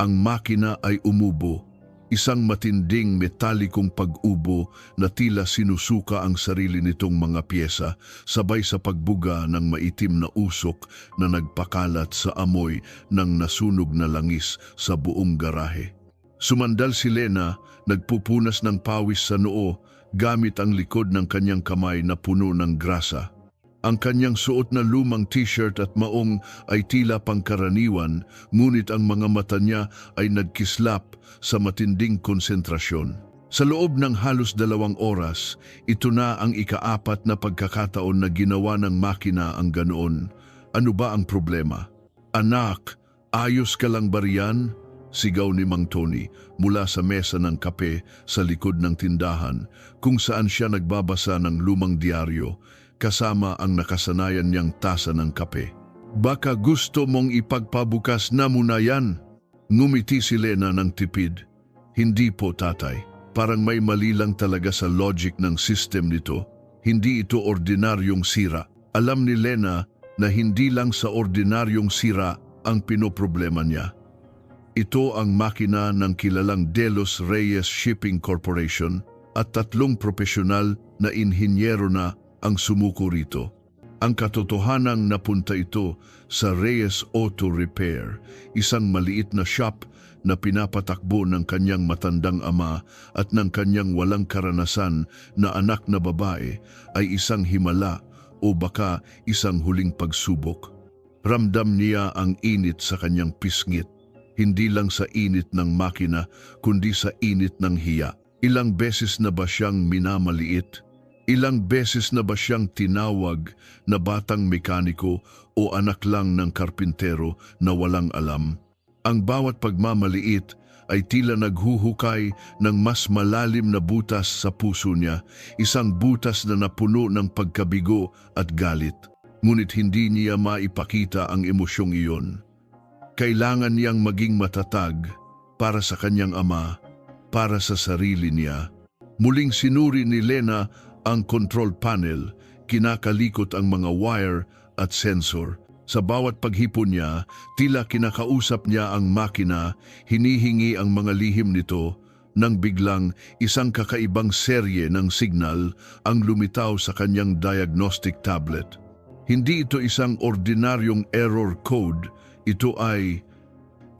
Ang makina ay umubo, isang matinding metalikong pag-ubo na tila sinusuka ang sarili nitong mga pyesa, sabay sa pagbuga ng maitim na usok na nagpakalat sa amoy ng nasunog na langis sa buong garahe. Sumandal si Lena, nagpupunas ng pawis sa noo gamit ang likod ng kanyang kamay na puno ng grasa. Ang kanyang suot na lumang t-shirt at maong ay tila pangkaraniwan, ngunit ang mga mata niya ay nagkislap sa matinding konsentrasyon. Sa loob ng halos 2 oras, ito na ang ika-4 na pagkakataon na ginawa ng makina ang ganoon. Ano ba ang problema? Anak, ayos ka lang ba riyan? Sigaw ni Mang Tony mula sa mesa ng kape sa likod ng tindahan kung saan siya nagbabasa ng lumang diaryo kasama ang nakasanayan niyang tasa ng kape. Baka gusto mong ipagpabukas na muna yan? Ngumiti si Lena ng tipid. Hindi po, tatay. Parang may mali lang talaga sa logic ng system nito. Hindi ito ordinaryong sira. Alam ni Lena na hindi lang sa ordinaryong sira ang pinoproblema niya. Ito ang makina ng kilalang Delos Reyes Shipping Corporation at 3 profesional na inhinyero na ang sumuko rito. Ang katotohanang napunta ito sa Reyes Auto Repair, isang maliit na shop na pinapatakbo ng kanyang matandang ama at ng kanyang walang karanasan na anak na babae ay isang himala o baka isang huling pagsubok. Ramdam niya ang init sa kanyang pisngit, hindi lang sa init ng makina kundi sa init ng hiya. Ilang beses na ba siyang minamaliit? Ilang beses na ba siyang tinawag na batang mekaniko o anak lang ng karpintero na walang alam? Ang bawat pagmamaliit ay tila naghuhukay ng mas malalim na butas sa puso niya, isang butas na napuno ng pagkabigo at galit. Ngunit hindi niya maipakita ang emosyong iyon. Kailangan niyang maging matatag para sa kanyang ama, para sa sarili niya. Muling sinuri ni Lena ang control panel, kinakalikot ang mga wire at sensor. Sa bawat paghipon niya, tila kinakausap niya ang makina, hinihingi ang mga lihim nito, nang biglang isang kakaibang serye ng signal ang lumitaw sa kanyang diagnostic tablet. Hindi ito isang ordinaryong error code, ito ay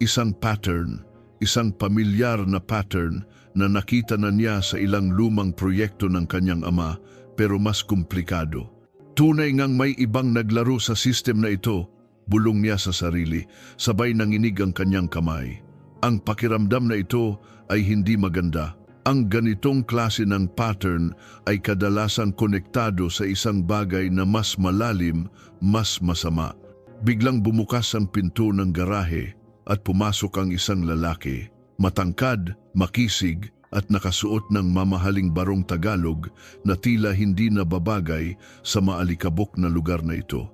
isang pattern, isang pamilyar na pattern na nakita na niya sa ilang lumang proyekto ng kanyang ama, pero mas komplikado. Tunay ngang may ibang naglaro sa system na ito, bulong niya sa sarili, sabay nanginig ang kanyang kamay. Ang pakiramdam na ito ay hindi maganda. Ang ganitong klase ng pattern ay kadalasang konektado sa isang bagay na mas malalim, mas masama. Biglang bumukas ang pinto ng garahe at pumasok ang isang lalaki. Matangkad, makisig at nakasuot ng mamahaling barong Tagalog na tila hindi nababagay sa maalikabok na lugar na ito.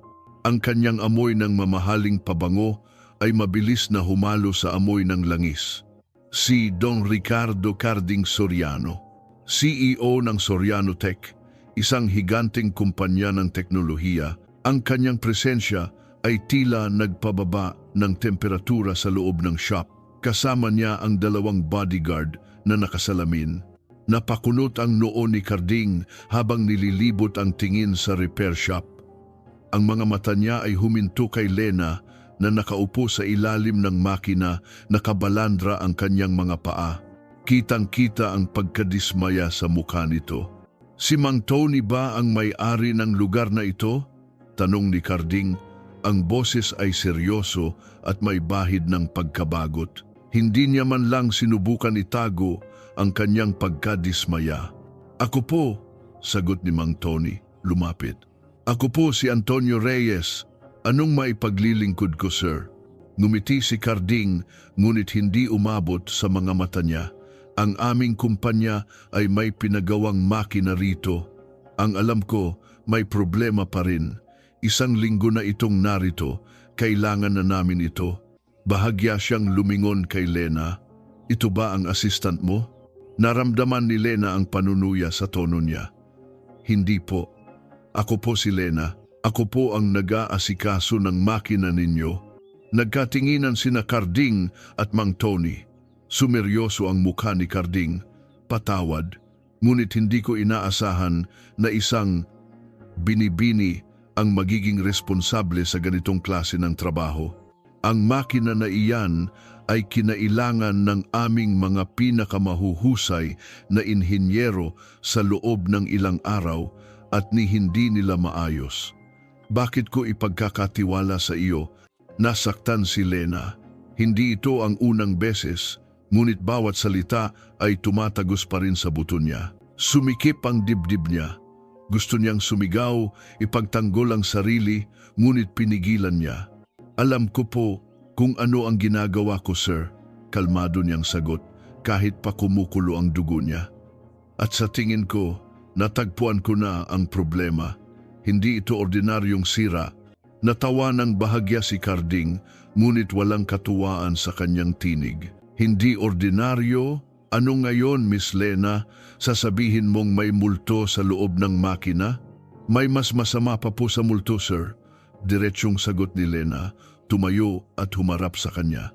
Ang kanyang amoy ng mamahaling pabango ay mabilis na humalo sa amoy ng langis. Si Don Ricardo Carding Soriano, CEO ng Soriano Tech, isang higanting kumpanya ng teknolohiya. Ang kanyang presensya ay tila nagpababa ng temperatura sa loob ng shop. Kasama niya ang 2 bodyguard na nakasalamin. Napakunot ang noo ni Carding habang nililibot ang tingin sa repair shop. Ang mga mata niya ay huminto kay Lena na nakaupo sa ilalim ng makina, nakabalandra ang kanyang mga paa. Kitang-kita ang pagkadismaya sa mukha nito. Si Mang Tony ba ang may-ari ng lugar na ito? Tanong ni Carding. Ang boses ay seryoso at may bahid ng pagkabagot. Hindi niya man lang sinubukan itago ang kanyang pagkadismaya. Ako po, sagot ni Mang Tony, lumapit. Ako po si Antonio Reyes. Anong maipaglilingkod ko, sir? Ngumiti si Carding, ngunit hindi umabot sa mga mata niya. Ang aming kumpanya ay may pinagawang makina rito. Ang alam ko, may problema pa rin. 1 linggo na itong narito, kailangan na namin ito. Bahagya siyang lumingon kay Lena. Ito ba ang assistant mo? Naramdaman ni Lena ang panunuya sa tono niya. Hindi po. Ako po si Lena. Ako po ang nag-aasikaso ng makina ninyo. Nagkatinginan sina Carding at Mang Tony. Sumeryoso ang mukha ni Carding. Patawad, ngunit hindi ko inaasahan na isang binibini ang magiging responsable sa ganitong klase ng trabaho. Ang makina na iyan ay kinailangan ng aming mga pinakamahuhusay na inhinyero sa loob ng ilang araw at ni hindi nila maayos. Bakit ko ipagkakatiwala sa iyo? Nasaktan si Lena. Hindi ito ang unang beses, ngunit bawat salita ay tumatagos pa rin sa buto niya. Sumikip ang dibdib niya. Gusto niyang sumigaw, ipagtanggol ang sarili, ngunit pinigilan niya. Alam ko po kung ano ang ginagawa ko, sir. Kalmado niyang sagot, kahit pa kumukulo ang dugo niya. At sa tingin ko, natagpuan ko na ang problema. Hindi ito ordinaryong sira. Natawa ng bahagya si Carding, ngunit walang katuwaan sa kanyang tinig. Hindi ordinaryo? Ano ngayon, Miss Lena? Sasabihin mong may multo sa loob ng makina? May mas masama pa po sa multo, sir. Diretsyong sagot ni Lena, tumayo at humarap sa kanya.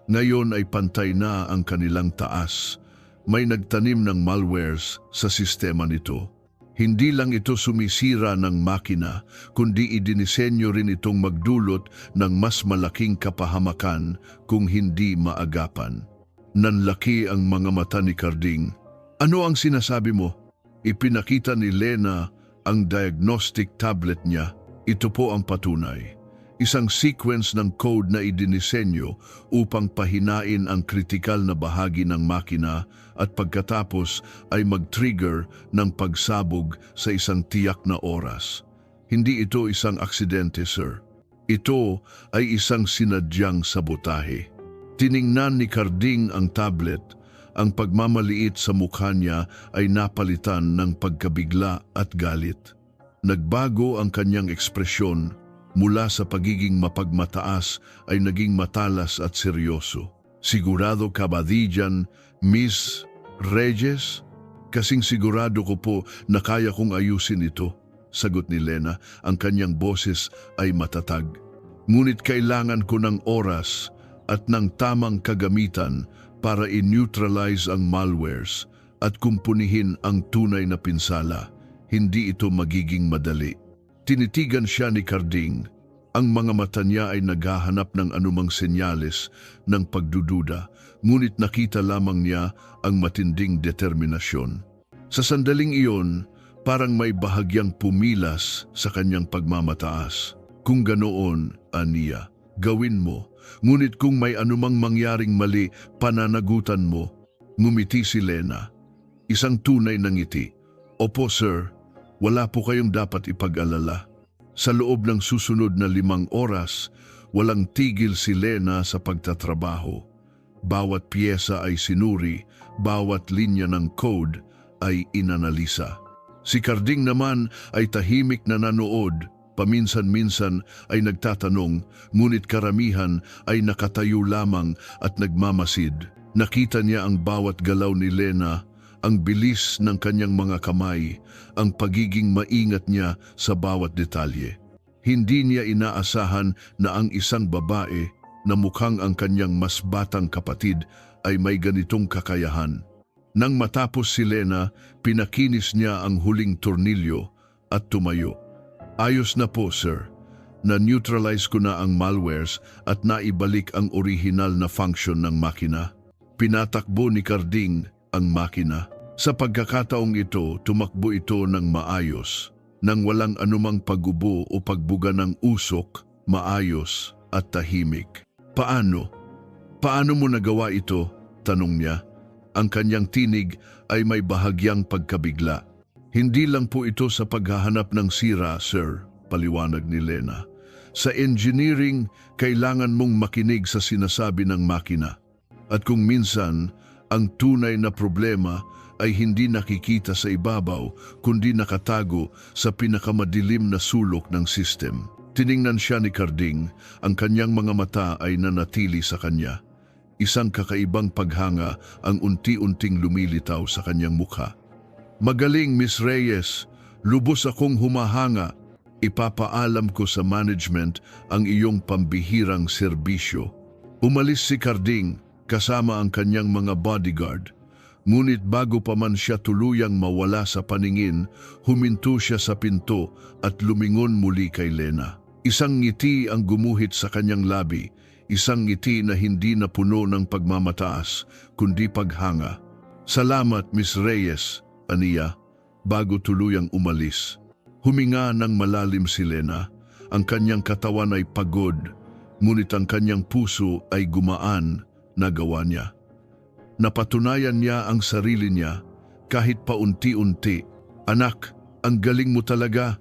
Ngayon ay pantay na ang kanilang taas. May nagtanim ng malwares sa sistema nito. Hindi lang ito sumisira ng makina, kundi idinisenyo rin itong magdulot ng mas malaking kapahamakan kung hindi maagapan. Nanlaki ang mga mata ni Carding. Ano ang sinasabi mo? Ipinakita ni Lena ang diagnostic tablet niya. Ito po ang patunay. Isang sequence ng code na idinisenyo upang pahinain ang kritikal na bahagi ng makina at pagkatapos ay mag-trigger ng pagsabog sa isang tiyak na oras. Hindi ito isang aksidente, sir. Ito ay isang sinadyang sabotahe. Tiningnan ni Carding ang tablet. Ang pagmamaliit sa mukha niya ay napalitan ng pagkabigla at galit. Nagbago ang kanyang ekspresyon. Mula sa pagiging mapagmataas ay naging matalas at seryoso. Sigurado ka ba diyan, Miss Reyes? Kasing sigurado ko po na kaya kong ayusin ito, sagot ni Lena. Ang kanyang boses ay matatag. Ngunit kailangan ko ng oras at ng tamang kagamitan para i-neutralize ang malwares at kumpunihin ang tunay na pinsala. Hindi ito magiging madali. Tinitigan siya ni Carding. Ang mga mata niya ay naghahanap ng anumang senyales ng pagdududa, ngunit nakita lamang niya ang matinding determinasyon. Sa sandaling iyon, parang may bahagyang pumilas sa kanyang pagmamataas. Kung ganoon, aniya, gawin mo. Ngunit kung may anumang mangyaring mali, pananagutan mo. Ngumiti si Lena. Isang tunay na ngiti. Opo, sir. Wala po kayong dapat ipag-alala. Sa loob ng susunod na 5 oras, walang tigil si Lena sa pagtatrabaho. Bawat piyesa ay sinuri, bawat linya ng code ay inanalisa. Si Carding naman ay tahimik na nanood, paminsan-minsan ay nagtatanong, ngunit karamihan ay nakatayo lamang at nagmamasid. Nakita niya ang bawat galaw ni Lena, ang bilis ng kanyang mga kamay, ang pagiging maingat niya sa bawat detalye. Hindi niya inaasahan na ang isang babae na mukhang ang kanyang mas batang kapatid ay may ganitong kakayahan. Nang matapos si Lena, pinakinis niya ang huling tornilyo at tumayo. Ayos na po, sir. Na-neutralize ko na ang malwares at naibalik ang orihinal na function ng makina. Pinatakbo ni Carding ang makina. Sa pagkakataong ito, tumakbo ito ng maayos, nang walang anumang paggubo o pagbuga ng usok, maayos at tahimik. Paano? Paano mo nagawa ito? Tanong niya. Ang kanyang tinig ay may bahagyang pagkabigla. Hindi lang po ito sa paghahanap ng sira, sir, paliwanag ni Lena. Sa engineering, kailangan mong makinig sa sinasabi ng makina. At kung minsan, ang tunay na problema ay hindi nakikita sa ibabaw kundi nakatago sa pinakamadilim na sulok ng system. Tiningnan siya ni Carding, ang kanyang mga mata ay nanatili sa kanya. Isang kakaibang paghanga ang unti-unting lumilitaw sa kanyang mukha. Magaling, Miss Reyes. Lubos akong humahanga. Ipapaalam ko sa management ang iyong pambihirang serbisyo. Umalis si Carding kasama ang kanyang mga bodyguard. Ngunit bago pa man siya tuluyang mawala sa paningin, huminto siya sa pinto at lumingon muli kay Lena. Isang ngiti ang gumuhit sa kanyang labi, isang ngiti na hindi napuno ng pagmamataas, kundi paghanga. "Salamat, Miss Reyes," aniya, bago tuluyang umalis. Huminga ng malalim si Lena. Ang kanyang katawan ay pagod, ngunit ang kanyang puso ay gumaan. Nagawa niya. Napatunayan niya ang sarili niya kahit paunti-unti. "Anak, ang galing mo talaga."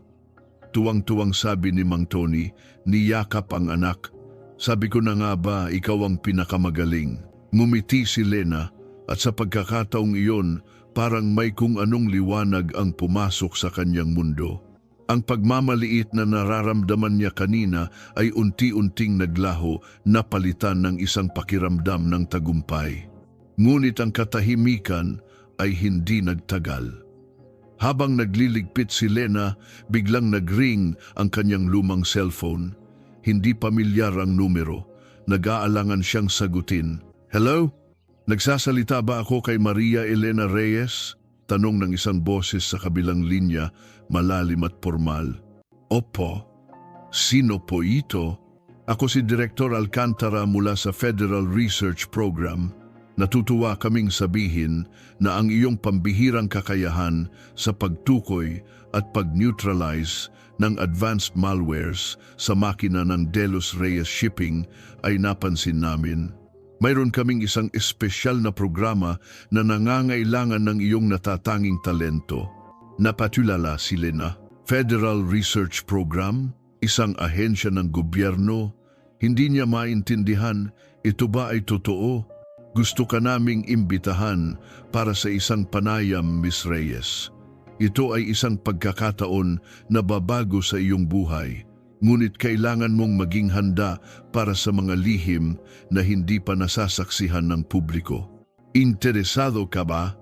Tuwang-tuwang sabi ni Mang Tony, niyakap ang anak. "Sabi ko na nga ba, ikaw ang pinakamagaling." Ngumiti si Lena at sa pagkakataong iyon, parang may kung anong liwanag ang pumasok sa kanyang mundo. Ang pagmamaliit na nararamdaman niya kanina ay unti-unting naglaho, napalitan ng isang pakiramdam ng tagumpay. Ngunit ang katahimikan ay hindi nagtagal. Habang nagliligpit si Lena, biglang nagring ang kanyang lumang cellphone. Hindi pamilyar ang numero. Nag-aalangan siyang sagutin. "Hello? Nagsasalita ba ako kay Maria Elena Reyes?" Tanong ng isang boses sa kabilang linya, malalim at formal. "Opo. Sino po ito?" "Ako si Director Alcantara mula sa Federal Research Program. Natutuwa kaming sabihin na ang iyong pambihirang kakayahan sa pagtukoy at pag-neutralize ng advanced malwares sa makina ng Delos Reyes Shipping ay napansin namin. Mayroon kaming isang espesyal na programa na nangangailangan ng iyong natatanging talento." Napatulala si Lena. Federal Research Program? Isang ahensya ng gobyerno? Hindi niya maintindihan, ito ba ay totoo? "Gusto ka naming imbitahan para sa isang panayam, Miss Reyes. Ito ay isang pagkakataon na babago sa iyong buhay. Ngunit kailangan mong maging handa para sa mga lihim na hindi pa nasasaksihan ng publiko." "Interesado ka ba?"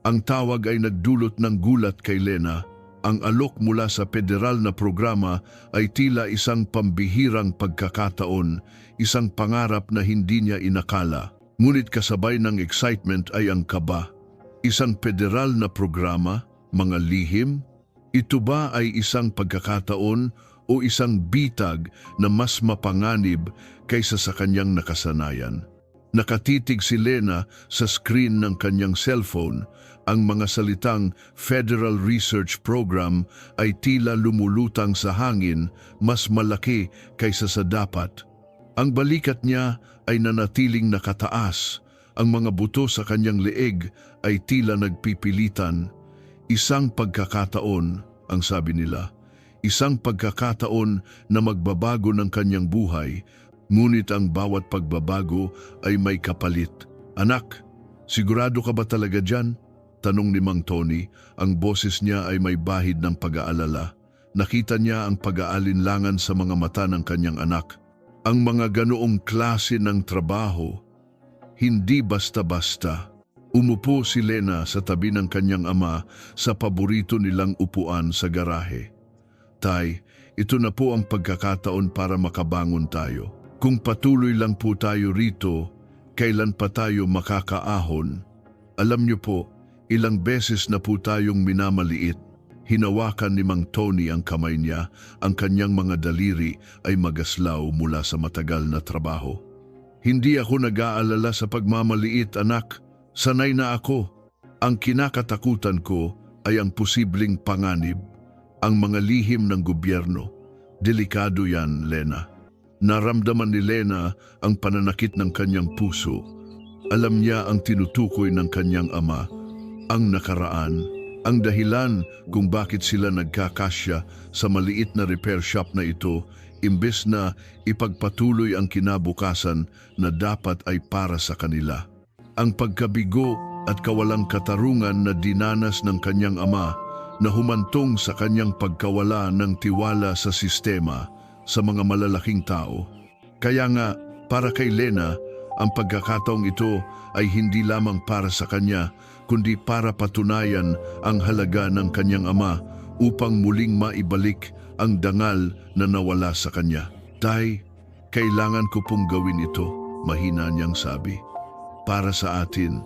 Ang tawag ay nagdulot ng gulat kay Lena. Ang alok mula sa federal na programa ay tila isang pambihirang pagkakataon, isang pangarap na hindi niya inakala. Ngunit kasabay ng excitement ay ang kaba. Isang federal na programa, mga lihim? Ito ba ay isang pagkakataon o isang bitag na mas mapanganib kaysa sa kanyang nakasanayan? Nakatitig si Lena sa screen ng kanyang cellphone. Ang mga salitang Federal Research Program ay tila lumulutang sa hangin, mas malaki kaysa sa dapat. Ang balikat niya ay nanatiling nakataas. Ang mga buto sa kanyang leeg ay tila nagpipilitan. "Isang pagkakataon," ang sabi nila. "Isang pagkakataon na magbabago ng kanyang buhay, ngunit ang bawat pagbabago ay may kapalit." "Anak, sigurado ka ba talaga dyan?" tanong ni Mang Tony. Ang boses niya ay may bahid ng pag-aalala. Nakita niya ang pag-aalinlangan sa mga mata ng kanyang anak. Ang mga ganoong klase ng trabaho, hindi basta-basta. Umupo si Lena sa tabi ng kanyang ama sa paborito nilang upuan sa garahe. "Tay, ito na po ang pagkakataon para makabangon tayo. Kung patuloy lang po tayo rito, kailan pa tayo makakaahon? Alam niyo po, ilang beses na po tayong minamaliit." Hinawakan ni Mang Tony ang kamay niya, ang kanyang mga daliri ay magaslaw mula sa matagal na trabaho. "Hindi ako nag-aalala sa pagmamaliit, anak. Sanay na ako. Ang kinakatakutan ko ay ang posibleng panganib, ang mga lihim ng gobyerno. Delikado yan, Lena." Naramdaman ni Lena ang pananakit ng kanyang puso. Alam niya ang tinutukoy ng kanyang ama, ang nakaraan, ang dahilan kung bakit sila nagkakasya sa maliit na repair shop na ito, imbes na ipagpatuloy ang kinabukasan na dapat ay para sa kanila. Ang pagkabigo at kawalang katarungan na dinanas ng kanyang ama na humantong sa kanyang pagkawala ng tiwala sa sistema, sa mga malalaking tao. Kaya nga, para kay Lena, ang pagkakataong ito ay hindi lamang para sa kanya, kundi para patunayan ang halaga ng kanyang ama upang muling maibalik ang dangal na nawala sa kanya. Tay, kailangan ko pong gawin ito, mahina niyang sabi. Para sa atin,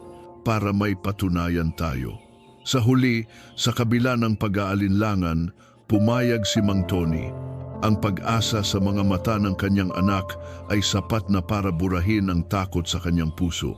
para may patunayan tayo. Sa huli, sa kabila ng pag-aalinlangan, pumayag si Mang Tony. Ang pag-asa sa mga mata ng kanyang anak ay sapat na para burahin ang takot sa kanyang puso.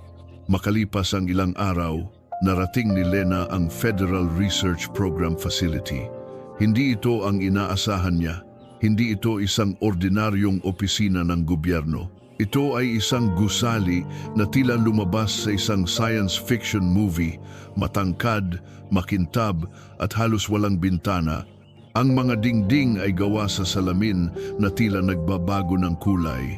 Makalipas ang ilang araw, narating ni Lena ang Federal Research Program Facility. Hindi ito ang inaasahan niya. Hindi ito isang ordinaryong opisina ng gobyerno. Ito ay isang gusali na tila lumabas sa isang science fiction movie, matangkad, makintab at halos walang bintana. Ang mga dingding ay gawa sa salamin na tila nagbabago ng kulay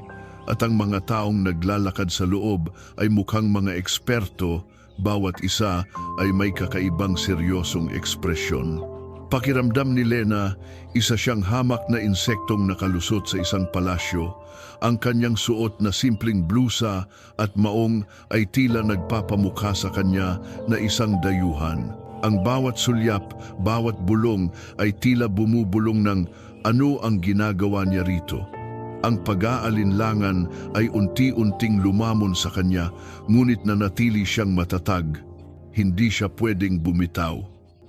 at ang mga taong naglalakad sa loob ay mukhang mga eksperto, bawat isa ay may kakaibang seryosong ekspresyon. Pakiramdam ni Lena, isa siyang hamak na insektong nakalusot sa isang palasyo. Ang kanyang suot na simpleng blusa at maong ay tila nagpapamukha sa kanya na isang dayuhan. Ang bawat sulyap, bawat bulong ay tila bumubulong ng ano ang ginagawa niya rito. Ang pag-aalinlangan ay unti-unting lumamon sa kanya, ngunit nanatili siyang matatag. Hindi siya pwedeng bumitaw.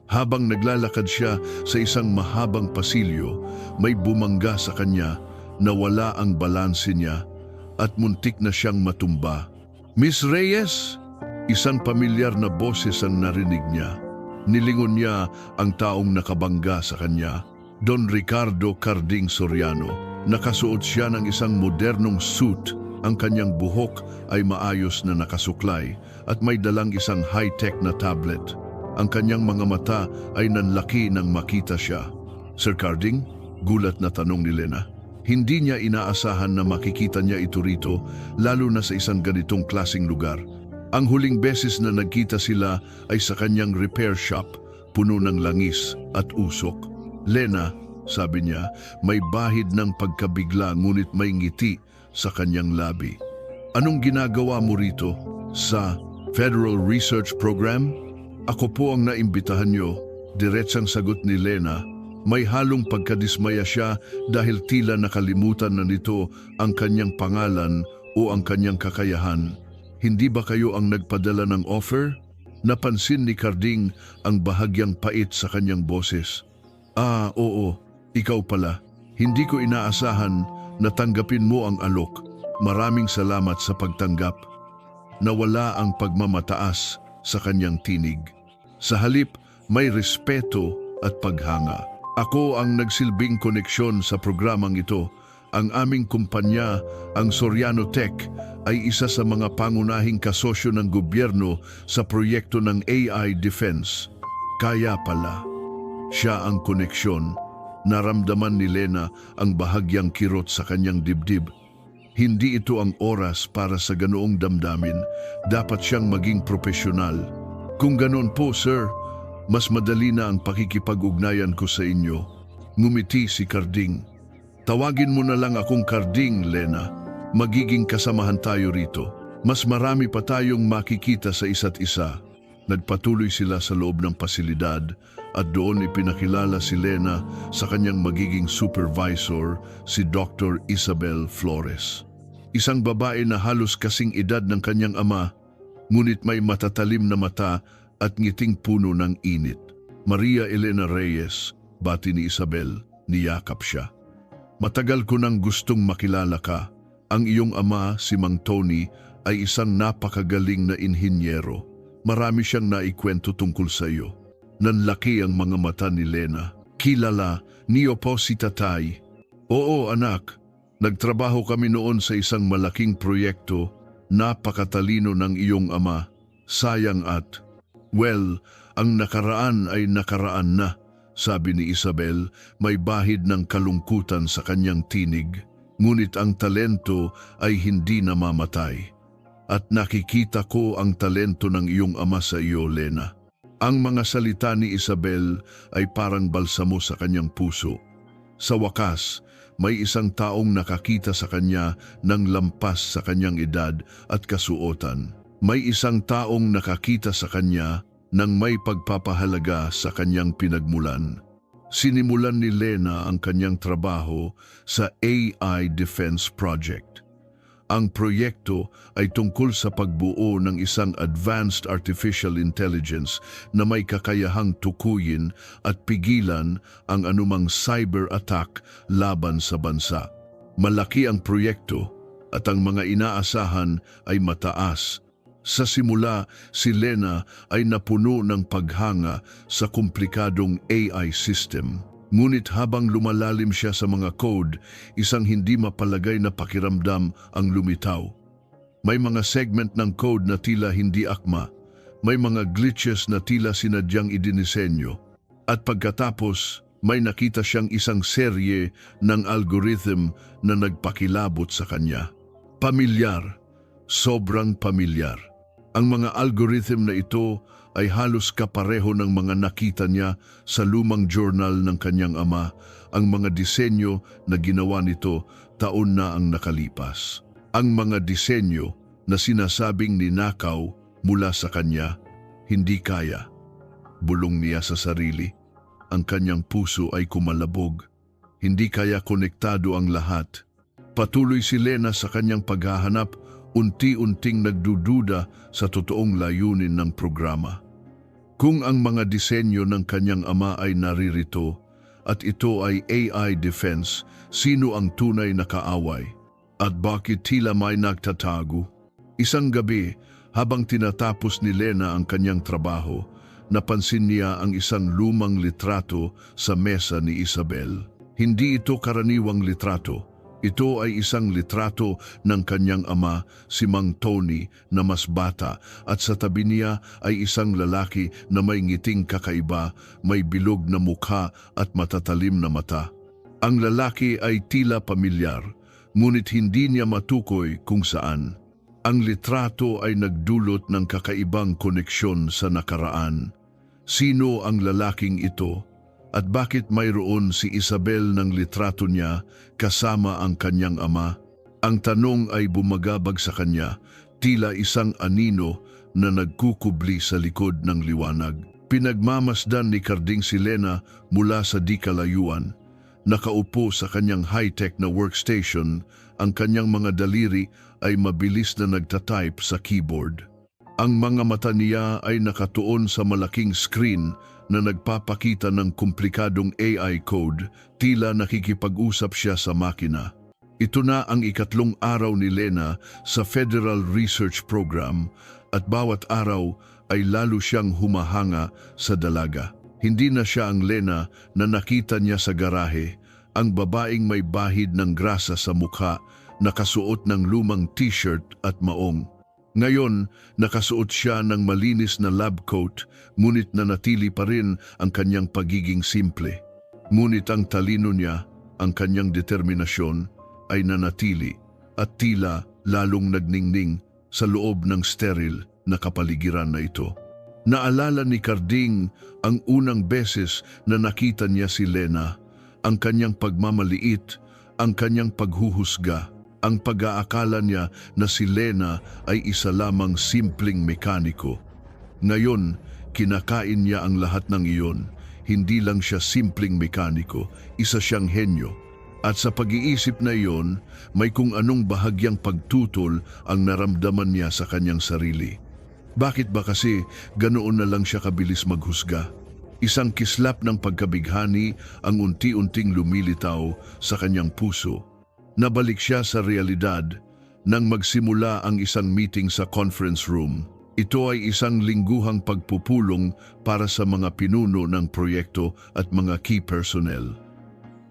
Habang naglalakad siya sa isang mahabang pasilyo, may bumangga sa kanya, nawala ang balanse niya at muntik na siyang matumba. Miss Reyes! Isang pamilyar na boses ang narinig niya. Nilingon niya ang taong nakabangga sa kanya, Don Ricardo Carding Soriano. Nakasuot siya ng isang modernong suit. Ang kanyang buhok ay maayos na nakasuklay at may dalang isang high-tech na tablet. Ang kanyang mga mata ay nanlaki nang makita siya. Sir Carding? Gulat na tanong ni Lena. Hindi niya inaasahan na makikita niya ito rito, lalo na sa isang ganitong klaseng lugar. Ang huling beses na nagkita sila ay sa kanyang repair shop, puno ng langis at usok. Lena, sabi niya, may bahid ng pagkabigla ngunit may ngiti sa kanyang labi. Anong ginagawa mo rito? Sa Federal Research Program? Ako po ang naimbitahan niyo, diretsang sagot ni Lena. May halong pagkadismaya siya dahil tila nakalimutan na nito ang kanyang pangalan o ang kanyang kakayahan. Hindi ba kayo ang nagpadala ng offer? Napansin ni Carding ang bahagyang pait sa kanyang boses. Ah, oo, ikaw pala. Hindi ko inaasahan na tanggapin mo ang alok. Maraming salamat sa pagtanggap. Nawala ang pagmamataas sa kanyang tinig. Sa halip, may respeto at paghanga. Ako ang nagsilbing koneksyon sa programang ito. Ang aming kumpanya, ang Soriano Tech, ay isa sa mga pangunahing kasosyo ng gobyerno sa proyekto ng AI Defense. Kaya pala, siya ang koneksyon. Naramdaman ni Lena ang bahagyang kirot sa kanyang dibdib. Hindi ito ang oras para sa ganoong damdamin. Dapat siyang maging propesyonal. Kung ganoon po, sir, mas madali na ang pakikipag-ugnayan ko sa inyo. Ngumiti si Carding. Tawagin mo na lang akong Carding, Lena. Magiging kasamahan tayo rito. Mas marami pa tayong makikita sa isa't isa. Nagpatuloy sila sa loob ng pasilidad at doon ipinakilala si Lena sa kanyang magiging supervisor, si Dr. Isabel Flores. Isang babae na halos kasing edad ng kanyang ama, ngunit may matatalim na mata at ngiting puno ng init. Maria Elena Reyes, bati ni Isabel, niyakap siya. Matagal ko nang gustong makilala ka. Ang iyong ama, si Mang Tony, ay isang napakagaling na inhinyero. Marami siyang naikwento tungkol sa iyo. Nanlaki ang mga mata ni Lena. Kilala, niyo po si tatay. Oo anak, nagtrabaho kami noon sa isang malaking proyekto. Napakatalino ng iyong ama. Sayang at, well, ang nakaraan ay nakaraan na, sabi ni Isabel, may bahid ng kalungkutan sa kanyang tinig. Ngunit ang talento ay hindi namamatay. At nakikita ko ang talento ng iyong ama sa iyo, Lena. Ang mga salita ni Isabel ay parang balsamo sa kanyang puso. Sa wakas, may isang taong nakakita sa kanya ng lampas sa kanyang edad at kasuotan. May isang taong nakakita sa kanya ng may pagpapahalaga sa kanyang pinagmulan. Sinimulan ni Lena ang kanyang trabaho sa AI Defense Project. Ang proyekto ay tungkol sa pagbuo ng isang advanced artificial intelligence na may kakayahang tukuyin at pigilan ang anumang cyber attack laban sa bansa. Malaki ang proyekto at ang mga inaasahan ay mataas. Sa simula, si Lena ay napuno ng paghanga sa komplikadong AI system. Ngunit habang lumalalim siya sa mga code, isang hindi mapalagay na pakiramdam ang lumitaw. May mga segment ng code na tila hindi akma, may mga glitches na tila sinadyang idinisenyo, at pagkatapos may nakita siyang isang serye ng algorithm na nagpakilabot sa kanya. Pamilyar, sobrang pamilyar. Ang mga algorithm na ito ay halos kapareho ng mga nakita niya sa lumang journal ng kanyang ama. Ang mga disenyo na ginawa nito taon na ang nakalipas. Ang mga disenyo na sinasabing ninakaw mula sa kanya, hindi kaya. Bulong niya sa sarili. Ang kanyang puso ay kumalabog. Hindi kaya konektado ang lahat. Patuloy si Lena sa kanyang paghahanap, unti-unting nagdududa sa totoong layunin ng programa. Kung ang mga disenyo ng kanyang ama ay naririto at ito ay AI defense, sino ang tunay na kaaway? At bakit tila may nagtatago? Isang gabi, habang tinatapos ni Lena ang kanyang trabaho, napansin niya ang isang lumang litrato sa mesa ni Isabel. Hindi ito karaniwang litrato. Ito ay isang litrato ng kanyang ama, si Mang Tony, na mas bata, at sa tabi niya ay isang lalaki na may ngiting kakaiba, may bilog na mukha at matatalim na mata. Ang lalaki ay tila pamilyar, ngunit hindi niya matukoy kung saan. Ang litrato ay nagdulot ng kakaibang koneksyon sa nakaraan. Sino ang lalaking ito? At bakit mayroon si Isabel ng litrato niya kasama ang kanyang ama? Ang tanong ay bumagabag sa kanya, tila isang anino na nagkukubli sa likod ng liwanag. Pinagmamasdan ni Carding si Lena mula sa di kalayuan. Nakaupo sa kanyang high-tech na workstation, ang kanyang mga daliri ay mabilis na nagtatype sa keyboard. Ang mga mata niya ay nakatuon sa malaking screen na nagpapakita ng komplikadong AI code, tila nakikipag-usap siya sa makina. Ito na ang ikatlong araw ni Lena sa Federal Research Program at bawat araw ay lalo siyang humahanga sa dalaga. Hindi na siya ang Lena na nakita niya sa garahe, ang babaeng may bahid ng grasa sa mukha, nakasuot ng lumang t-shirt at maong. Ngayon, nakasuot siya ng malinis na lab coat, ngunit nanatili pa rin ang kanyang pagiging simple. Ngunit ang talino niya, ang kanyang determinasyon, ay nanatili at tila lalong nagningning sa loob ng sterile na kapaligiran na ito. Naalala ni Carding ang unang beses na nakita niya si Lena, ang kanyang pagmamaliit, ang kanyang paghuhusga, ang pag-aakala niya na si Lena ay isa lamang simpleng mekaniko. Ngayon, kinakain niya ang lahat ng iyon. Hindi lang siya simpleng mekaniko, isa siyang henyo. At sa pag-iisip na iyon, may kung anong bahagyang pagtutol ang naramdaman niya sa kanyang sarili. Bakit ba kasi ganoon na lang siya kabilis maghusga? Isang kislap ng pagkabighani ang unti-unting lumilitaw sa kanyang puso. Nabalik siya sa realidad nang magsimula ang isang meeting sa conference room. Ito ay isang lingguhang pagpupulong para sa mga pinuno ng proyekto at mga key personnel.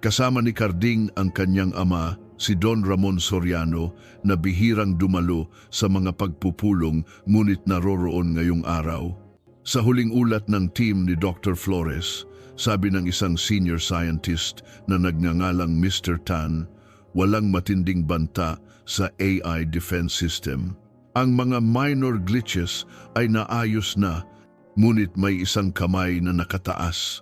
Kasama ni Carding ang kanyang ama, si Don Ramon Soriano, na bihirang dumalo sa mga pagpupulong ngunit naroroon ngayong araw. Sa huling ulat ng team ni Dr. Flores, sabi ng isang senior scientist na nagngangalang Mr. Tan, walang matinding banta sa AI defense system. Ang mga minor glitches ay naayos na, ngunit may isang kamay na nakataas.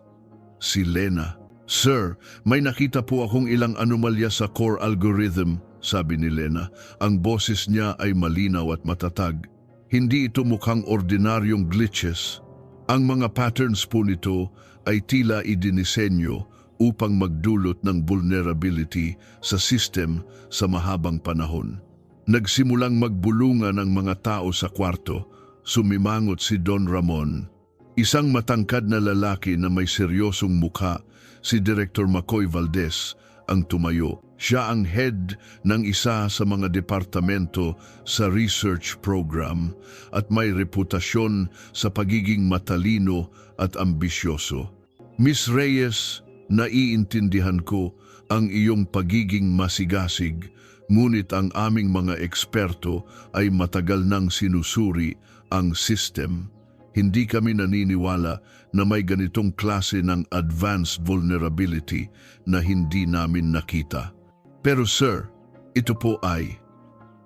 Si Lena. Sir, may nakita po akong ilang anomalya sa core algorithm, sabi ni Lena. Ang boses niya ay malinaw at matatag. Hindi ito mukhang ordinaryong glitches. Ang mga patterns po nito ay tila idinisenyo upang magdulot ng vulnerability sa system sa mahabang panahon. Nagsimulang magbulungan ang mga tao sa kwarto. Sumimangot si Don Ramon, isang matangkad na lalaki na may seryosong mukha. Si Director McCoy Valdez ang tumayo. Siya ang head ng isa sa mga departamento sa research program at may reputasyon sa pagiging matalino at ambisyoso. Miss Reyes, naiintindihan ko ang iyong pagiging masigasig, ngunit ang aming mga eksperto ay matagal nang sinusuri ang system. Hindi kami naniniwala na may ganitong klase ng advanced vulnerability na hindi namin nakita. Pero sir, ito po ay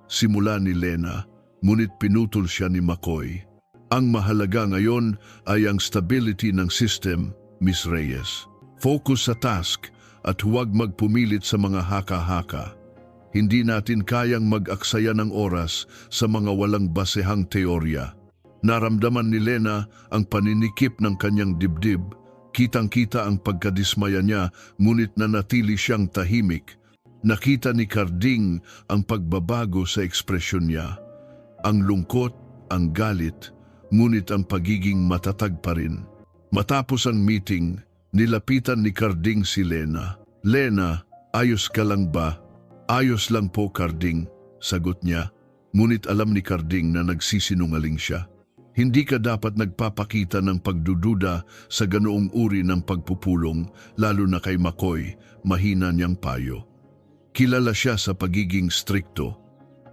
simula ni Lena, ngunit pinutol siya ni McCoy. Ang mahalaga ngayon ay ang stability ng system, Miss Reyes. Focus sa task at huwag magpumilit sa mga haka-haka. Hindi natin kayang mag-aksaya ng oras sa mga walang basehang teorya. Naramdaman ni Lena ang paninikip ng kanyang dibdib. Kitang-kita ang pagkadismaya niya, ngunit nanatili siyang tahimik. Nakita ni Carding ang pagbabago sa ekspresyon niya. Ang lungkot, ang galit, ngunit ang pagiging matatag pa rin. Matapos ang meeting, nilapitan ni Carding si Lena. Lena, ayos ka lang ba? Ayos lang po, Carding, sagot niya. Ngunit alam ni Carding na nagsisinungaling siya. Hindi ka dapat nagpapakita ng pagdududa sa ganoong uri ng pagpupulong, lalo na kay McCoy, mahina niyang payo. Kilala siya sa pagiging strikto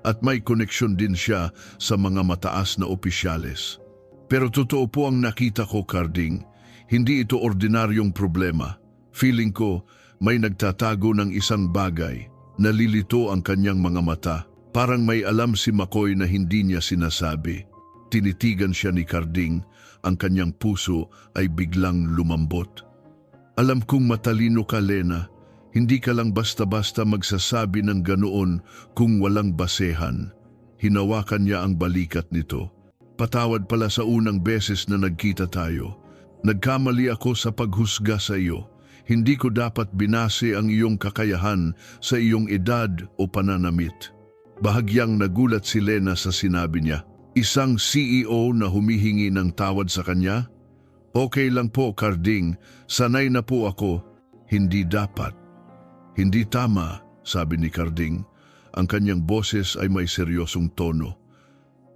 at may koneksyon din siya sa mga mataas na opisyales. Pero totoo po ang nakita ko, Carding, hindi ito ordinaryong problema. Feeling ko may nagtatago ng isang bagay. Nalilito ang kanyang mga mata. Parang may alam si McCoy na hindi niya sinasabi. Tinitigan siya ni Carding, ang kanyang puso ay biglang lumambot. Alam kong matalino ka, Lena. Hindi ka lang basta-basta magsasabi ng ganoon kung walang basehan. Hinawakan niya ang balikat nito. Patawad pala sa unang beses na nagkita tayo. Nagkamali ako sa paghusga sa iyo. Hindi ko dapat binase ang iyong kakayahan sa iyong edad o pananamit. Bahagyang nagulat si Lena sa sinabi niya. Isang CEO na humihingi ng tawad sa kanya? Okay lang po, Carding. Sanay na po ako. Hindi dapat. Hindi tama, sabi ni Carding. Ang kanyang boses ay may seryosong tono.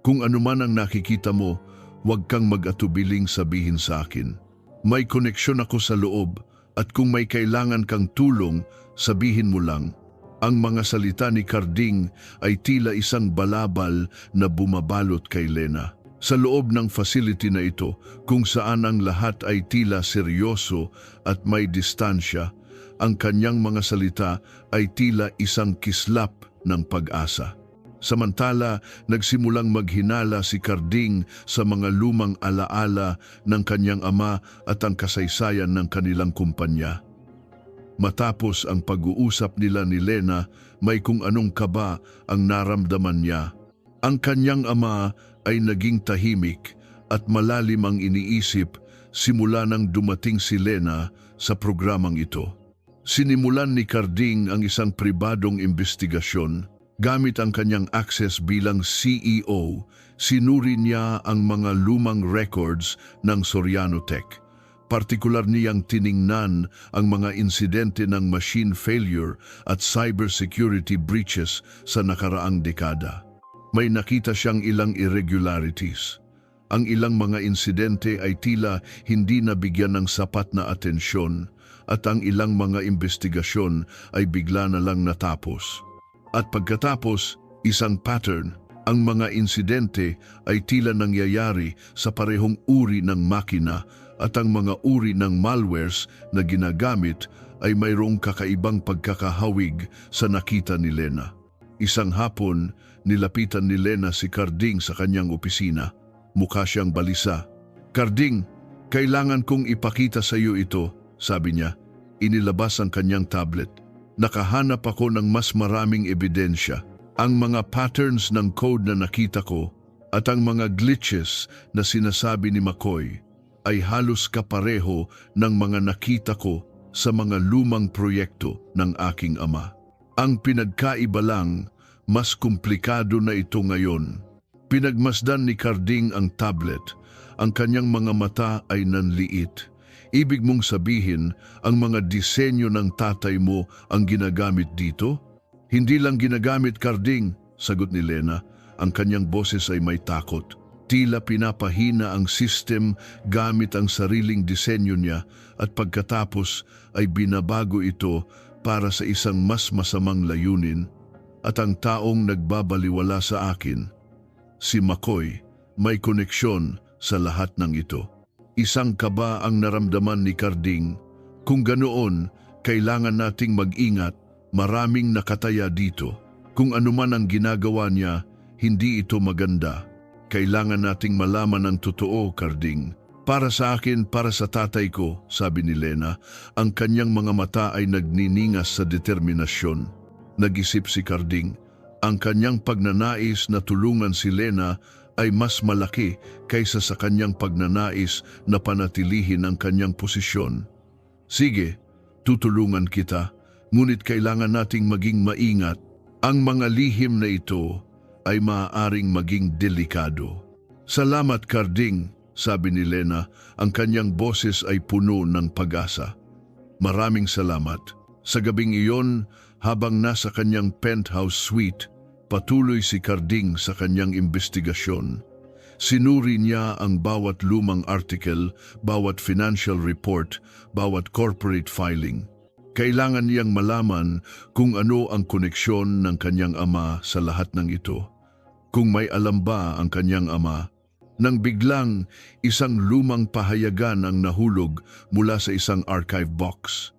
Kung ano man ang nakikita mo, huwag kang mag-atubiling sabihin sa akin. May koneksyon ako sa loob at kung may kailangan kang tulong, sabihin mo lang. Ang mga salita ni Carding ay tila isang balabal na bumabalot kay Lena. Sa loob ng facility na ito, kung saan ang lahat ay tila seryoso at may distansya, ang kanyang mga salita ay tila isang kislap ng pag-asa. Samantala, nagsimulang maghinala si Carding sa mga lumang alaala ng kanyang ama at ang kasaysayan ng kanilang kumpanya. Matapos ang pag-uusap nila ni Lena, may kung anong kaba ang naramdaman niya. Ang kanyang ama ay naging tahimik at malalim ang iniisip simula nang dumating si Lena sa programang ito. Sinimulan ni Carding ang isang pribadong investigasyon. Gamit ang kanyang access bilang CEO, sinuri niya ang mga lumang records ng Soriano Tech. Partikular niyang tiningnan ang mga insidente ng machine failure at cybersecurity breaches sa nakaraang dekada. May nakita siyang ilang irregularities. Ang ilang mga insidente ay tila hindi nabigyan ng sapat na atensyon at ang ilang mga investigasyon ay bigla na lang natapos. At pagkatapos, isang pattern, ang mga insidente ay tila nangyayari sa parehong uri ng makina at ang mga uri ng malwares na ginagamit ay mayroong kakaibang pagkakahawig sa nakita ni Lena. Isang hapon, nilapitan ni Lena si Carding sa kanyang opisina. Mukha siyang balisa. Carding, kailangan kong ipakita sa iyo ito, sabi niya. Inilabas ang kanyang tablet. Nakahanap ako ng mas maraming ebidensya. Ang mga patterns ng code na nakita ko at ang mga glitches na sinasabi ni McCoy. ay halos kapareho ng mga nakita ko sa mga lumang proyekto ng aking ama. Ang pinagkaiba lang, mas komplikado na ito ngayon. Pinagmasdan ni Carding ang tablet. Ang kanyang mga mata ay nanliit. Ibig mong sabihin, ang mga disenyo ng tatay mo ang ginagamit dito? Hindi lang ginagamit, Carding, sagot ni Lena. Ang kanyang boses ay may takot. Tila pinapahina ang system gamit ang sariling disenyo niya at pagkatapos ay binabago ito para sa isang mas masamang layunin. At ang taong nagbabaliwala sa akin, si McCoy, may koneksyon sa lahat ng ito. Isang kaba ang naramdaman ni Carding. Kung ganoon, kailangan nating mag-ingat, maraming nakataya dito. Kung anuman ang ginagawa niya, hindi ito maganda. Kailangan nating malaman ang totoo, Carding. Para sa akin, para sa tatay ko, sabi ni Lena, ang kanyang mga mata ay nagniningas sa determinasyon. Nag-isip si Carding, ang kanyang pagnanais na tulungan si Lena ay mas malaki kaysa sa kanyang pagnanais na panatilihin ang kanyang posisyon. Sige, tutulungan kita, ngunit kailangan nating maging maingat. Ang mga lihim na ito ay maaaring maging delikado. Salamat, Carding, sabi ni Lena, ang kanyang boses ay puno ng pag-asa. Maraming salamat. Sa gabing iyon, habang nasa kanyang penthouse suite, patuloy si Carding sa kanyang investigasyon. Sinuri niya ang bawat lumang article, bawat financial report, bawat corporate filing. Kailangan niyang malaman kung ano ang koneksyon ng kanyang ama sa lahat ng ito. Kung may alam ba ang kanyang ama, nang biglang isang lumang pahayagan ang nahulog mula sa isang archive box.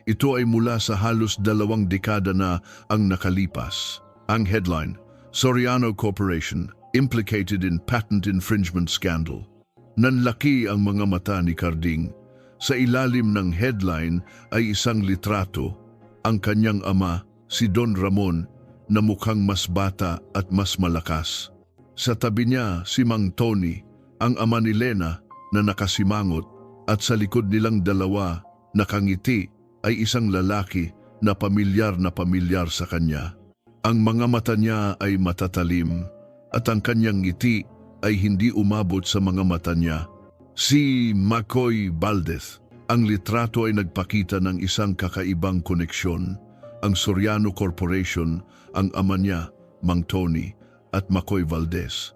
Ito ay mula sa halos 2 dekada na ang nakalipas. Ang headline, Soriano Corporation, implicated in patent infringement scandal. Nanlaki ang mga mata ni Carding. Sa ilalim ng headline ay isang litrato, ang kanyang ama, si Don Ramon, na mukhang mas bata at mas malakas. Sa tabi niya si Mang Tony, ang ama ni Lena na nakasimangot, at sa likod nilang dalawa nakangiti ay isang lalaki na pamilyar sa kanya. Ang mga mata niya ay matatalim at ang kanyang ngiti ay hindi umabot sa mga mata niya. Si McCoy Valdez. Ang litrato ay nagpakita ng isang kakaibang koneksyon. Ang Soriano Corporation, ang ama niya, Mang Tony, at McCoy Valdez.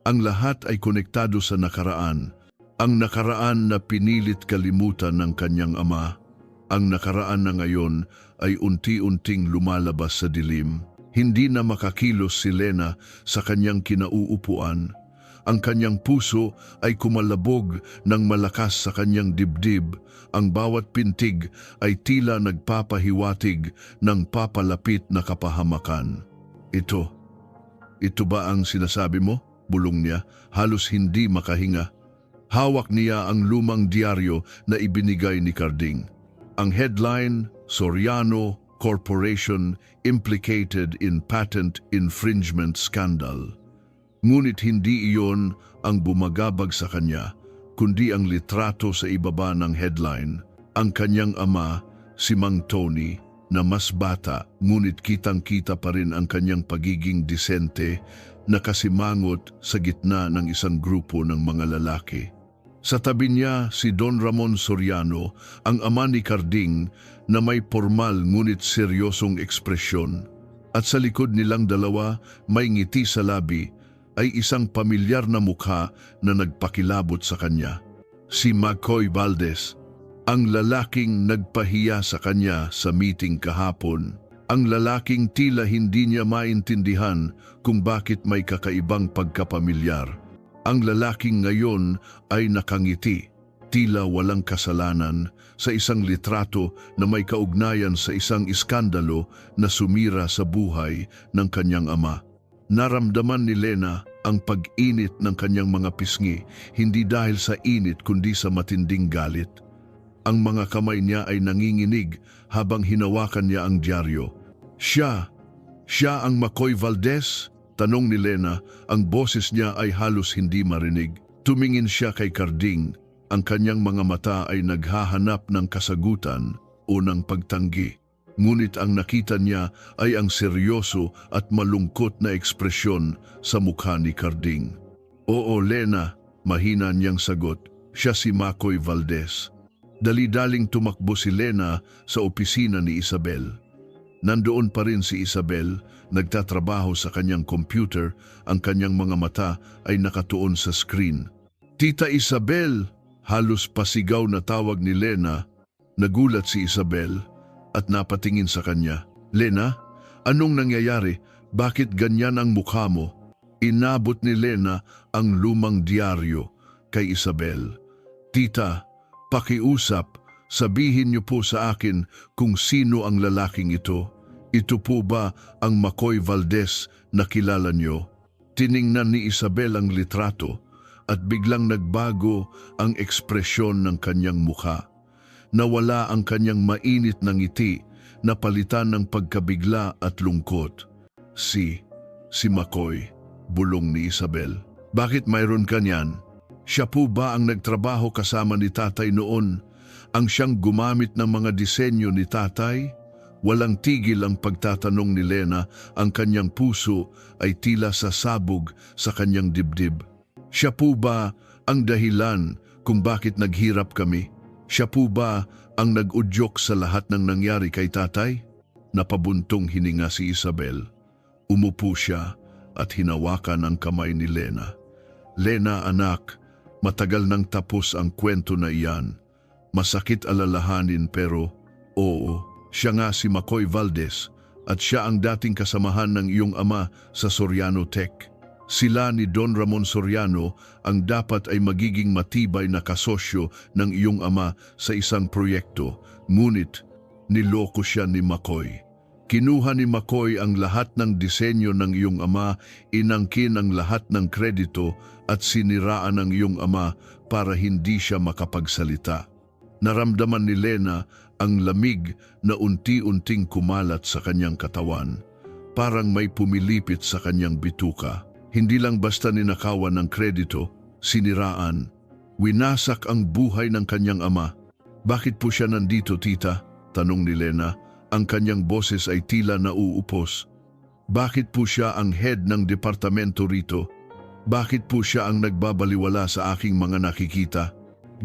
Ang lahat ay konektado sa nakaraan. Ang nakaraan na pinilit kalimutan ng kanyang ama. Ang nakaraan na ngayon ay unti-unting lumalabas sa dilim. Hindi na makakilos si Lena sa kanyang kinauupuan. Ang kanyang puso ay kumalabog ng malakas sa kanyang dibdib. Ang bawat pintig ay tila nagpapahiwatig ng papalapit na kapahamakan. Ito ba ang sinasabi mo? Bulong niya, halos hindi makahinga. Hawak niya ang lumang diaryo na ibinigay ni Carding. Ang headline, Soriano Corporation implicated in patent infringement scandal. Ngunit hindi iyon ang bumagabag sa kanya, kundi ang litrato sa ibaba ng headline. Ang kanyang ama, si Mang Tony, na mas bata, ngunit kitang-kita pa rin ang kanyang pagiging disente, nakasimangot sa gitna ng isang grupo ng mga lalaki. Sa tabi niya si Don Ramon Soriano, ang ama ni Carding, na may formal ngunit seryosong ekspresyon. At sa likod nilang dalawa, may ngiti sa labi, ay isang pamilyar na mukha na nagpakilabot sa kanya. Si McCoy Valdez, ang lalaking nagpahiya sa kanya sa meeting kahapon. Ang lalaking tila hindi niya maintindihan kung bakit may kakaibang pagkapamilyar. Ang lalaking ngayon ay nakangiti, tila walang kasalanan, sa isang litrato na may kaugnayan sa isang iskandalo na sumira sa buhay ng kanyang ama. Naramdaman ni Lena ang pag-init ng kanyang mga pisngi, hindi dahil sa init kundi sa matinding galit. Ang mga kamay niya ay nanginginig habang hinawakan niya ang dyaryo. Siya ang McCoy Valdez? Tanong ni Lena, ang boses niya ay halos hindi marinig. Tumingin siya kay Carding. Ang kanyang mga mata ay naghahanap ng kasagutan o ng pagtanggi. Ngunit ang nakita niya ay ang seryoso at malungkot na ekspresyon sa mukha ni Carding. Oo, Lena, mahina niyang sagot. Siya si Makoy Valdez. Dali-daling tumakbo si Lena sa opisina ni Isabel. Nandoon pa rin si Isabel, nagtatrabaho sa kanyang computer, ang kanyang mga mata ay nakatuon sa screen. Tita Isabel! Halos pasigaw na tawag ni Lena. Nagulat si Isabel at napatingin sa kanya. Lena, anong nangyayari? Bakit ganyan ang mukha mo? Inabot ni Lena ang lumang diaryo kay Isabel. Tita, pakiusap, sabihin niyo po sa akin kung sino ang lalaking ito. Ito po ba ang Makoy Valdez na kilala niyo? Tiningnan ni Isabel ang litrato at biglang nagbago ang ekspresyon ng kanyang mukha. Nawala ang kanyang mainit na ngiti, napalitan ng pagkabigla at lungkot. Si Makoy, bulong ni Isabel. Bakit mayroon ka niyan? Siya po ba ang nagtrabaho kasama ni tatay noon? Ang siyang gumamit ng mga disenyo ni tatay? Walang tigil ang pagtatanong ni Lena, ang kanyang puso ay tila sasabog sa kanyang dibdib. Siya po ba ang dahilan kung bakit naghirap kami? Siya po ba ang nag-udyok sa lahat ng nangyari kay tatay? Napabuntong hininga si Isabel. Umupo siya at hinawakan ang kamay ni Lena. Lena, anak, matagal nang tapos ang kwento na iyan. Masakit alalahanin pero oo, siya nga si Makoy Valdez at siya ang dating kasamahan ng iyong ama sa Soriano Tech. Sila ni Don Ramon Soriano ang dapat ay magiging matibay na kasosyo ng iyong ama sa isang proyekto, ngunit niloko siya ni Makoy. Kinuha ni Makoy ang lahat ng disenyo ng iyong ama, inangkin ang lahat ng kredito at siniraan ng iyong ama para hindi siya makapagsalita. Naramdaman ni Lena ang lamig na unti-unting kumalat sa kanyang katawan, parang may pumilipit sa kanyang bituka. Hindi lang basta ninakawan ng kredito, siniraan, winasak ang buhay ng kanyang ama. Bakit po siya nandito, tita? Tanong ni Lena. Ang kanyang boses ay tila nauupos. Bakit po siya ang head ng departamento rito? Bakit po siya ang nagbabaliwala sa aking mga nakikita?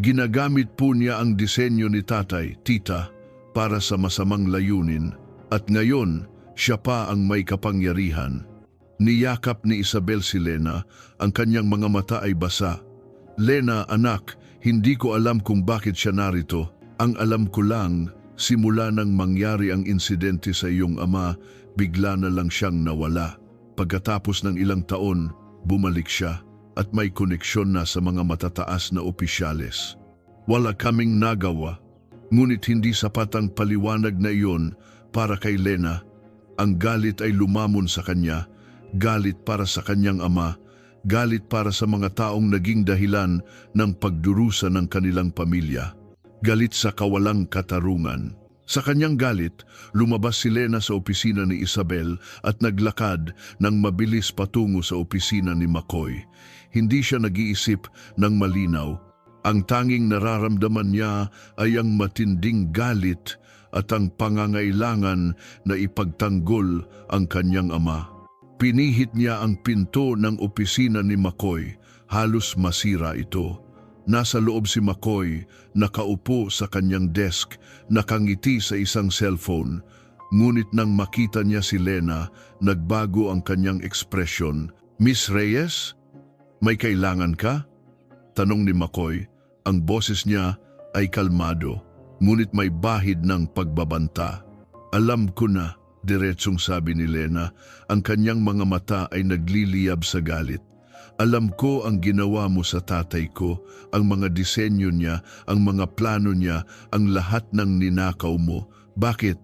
Ginagamit po niya ang disenyo ni tatay, tita, para sa masamang layunin. At ngayon, siya pa ang may kapangyarihan. Niyakap ni Isabel si Lena, ang kanyang mga mata ay basa. Lena, anak, hindi ko alam kung bakit siya narito. Ang alam ko lang, simula nang mangyari ang insidente sa iyong ama, bigla na lang siyang nawala. Pagkatapos ng ilang taon, bumalik siya at may koneksyon na sa mga matataas na opisyales. Wala kaming nagawa, ngunit hindi sapat ang paliwanag na iyon para kay Lena. Ang galit ay lumamon sa kanya, galit para sa kanyang ama, galit para sa mga taong naging dahilan ng pagdurusa ng kanilang pamilya, galit sa kawalang katarungan. Sa kanyang galit, lumabas si Lena sa opisina ni Isabel at naglakad ng mabilis patungo sa opisina ni Makoy. Hindi siya nag-iisip ng malinaw. Ang tanging nararamdaman niya ay ang matinding galit at ang pangangailangan na ipagtanggol ang kanyang ama. Pinihit niya ang pinto ng opisina ni Makoy, halos masira ito. Nasa loob si Makoy, nakaupo sa kanyang desk, nakangiti sa isang cellphone. Ngunit nang makita niya si Lena, nagbago ang kanyang ekspresyon. Miss Reyes, may kailangan ka? Tanong ni Makoy. Ang boses niya ay kalmado, ngunit may bahid ng pagbabanta. Alam ko na, diretsong sabi ni Lena, ang kanyang mga mata ay nagliliyab sa galit. Alam ko ang ginawa mo sa tatay ko, ang mga disenyo niya, ang mga plano niya, ang lahat ng ninakaw mo. Bakit?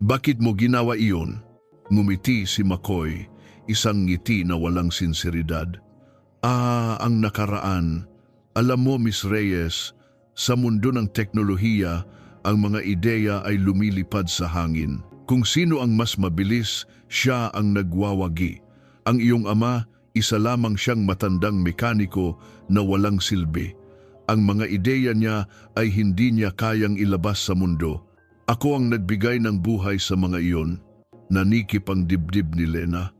Bakit mo ginawa iyon? Ngumiti si Makoy, isang ngiti na walang sinseridad. Ang nakaraan. Alam mo, Miss Reyes, sa mundo ng teknolohiya, ang mga ideya ay lumilipad sa hangin. Kung sino ang mas mabilis, siya ang nagwawagi. Ang iyong ama, isa lamang siyang matandang mekaniko na walang silbi. Ang mga ideya niya ay hindi niya kayang ilabas sa mundo. Ako ang nagbigay ng buhay sa mga iyon. Nanikip ang dibdib ni Lena.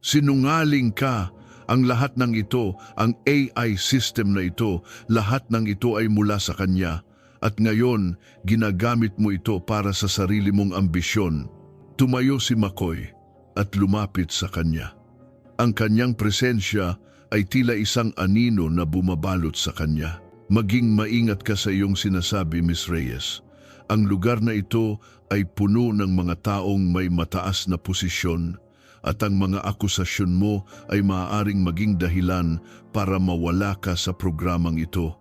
Sinungaling ka! Ang lahat ng ito, ang AI system na ito, lahat ng ito ay mula sa kanya. At ngayon, ginagamit mo ito para sa sarili mong ambisyon. Tumayo si McCoy at lumapit sa kanya. Ang kanyang presensya ay tila isang anino na bumabalot sa kanya. Maging maingat ka sa iyong sinasabi, Miss Reyes. Ang lugar na ito ay puno ng mga taong may mataas na posisyon at ang mga akusasyon mo ay maaaring maging dahilan para mawala ka sa programang ito.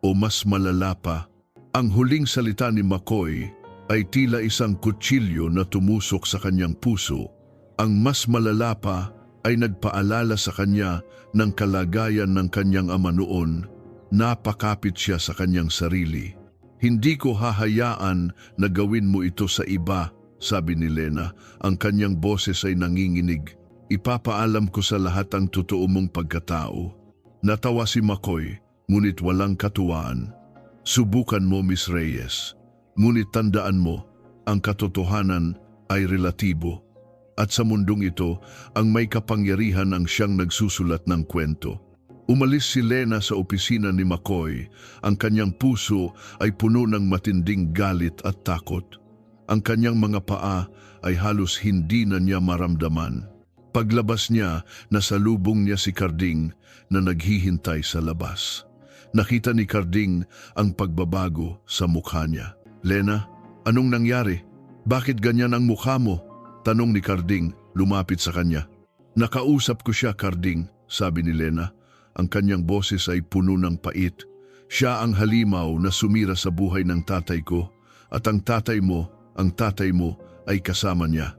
O mas malala pa, ang huling salita ni McCoy ay tila isang kutsilyo na tumusok sa kanyang puso. Ang mas malala pa ay nagpaalala sa kanya ng kalagayan ng kanyang ama noon. Napakapit siya sa kanyang sarili. Hindi ko hahayaan na gawin mo ito sa iba, sabi ni Lena. Ang kanyang boses ay nanginginig. Ipapaalam ko sa lahat ang totoo mong pagkatao. Natawa si McCoy, ngunit walang katuwaan. Subukan mo, Miss Reyes. Ngunit tandaan mo, ang katotohanan ay relatibo. At sa mundong ito, ang may kapangyarihan ang siyang nagsusulat ng kwento. Umalis si Lena sa opisina ni McCoy. Ang kanyang puso ay puno ng matinding galit at takot. Ang kanyang mga paa ay halos hindi na niya maramdaman. Paglabas niya, nasalubong niya si Carding na naghihintay sa labas. Nakita ni Carding ang pagbabago sa mukha niya. Lena, anong nangyari? Bakit ganyan ang mukha mo? Tanong ni Carding, lumapit sa kanya. Nakausap ko siya, Carding, sabi ni Lena. Ang kanyang boses ay puno ng pait. Siya ang halimaw na sumira sa buhay ng tatay ko at ang tatay mo ay kasama niya.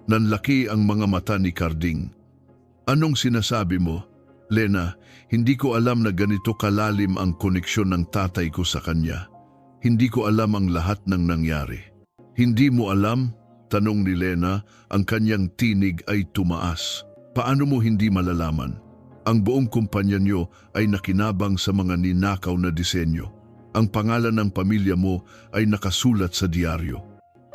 Nanlaki ang mga mata ni Carding. Anong sinasabi mo? Lena, hindi ko alam na ganito kalalim ang koneksyon ng tatay ko sa kanya. Hindi ko alam ang lahat ng nangyari. Hindi mo alam? Tanong ni Lena, ang kanyang tinig ay tumaas. Paano mo hindi malalaman? Ang buong kumpanya niyo ay nakinabang sa mga ninakaw na disenyo. Ang pangalan ng pamilya mo ay nakasulat sa diaryo.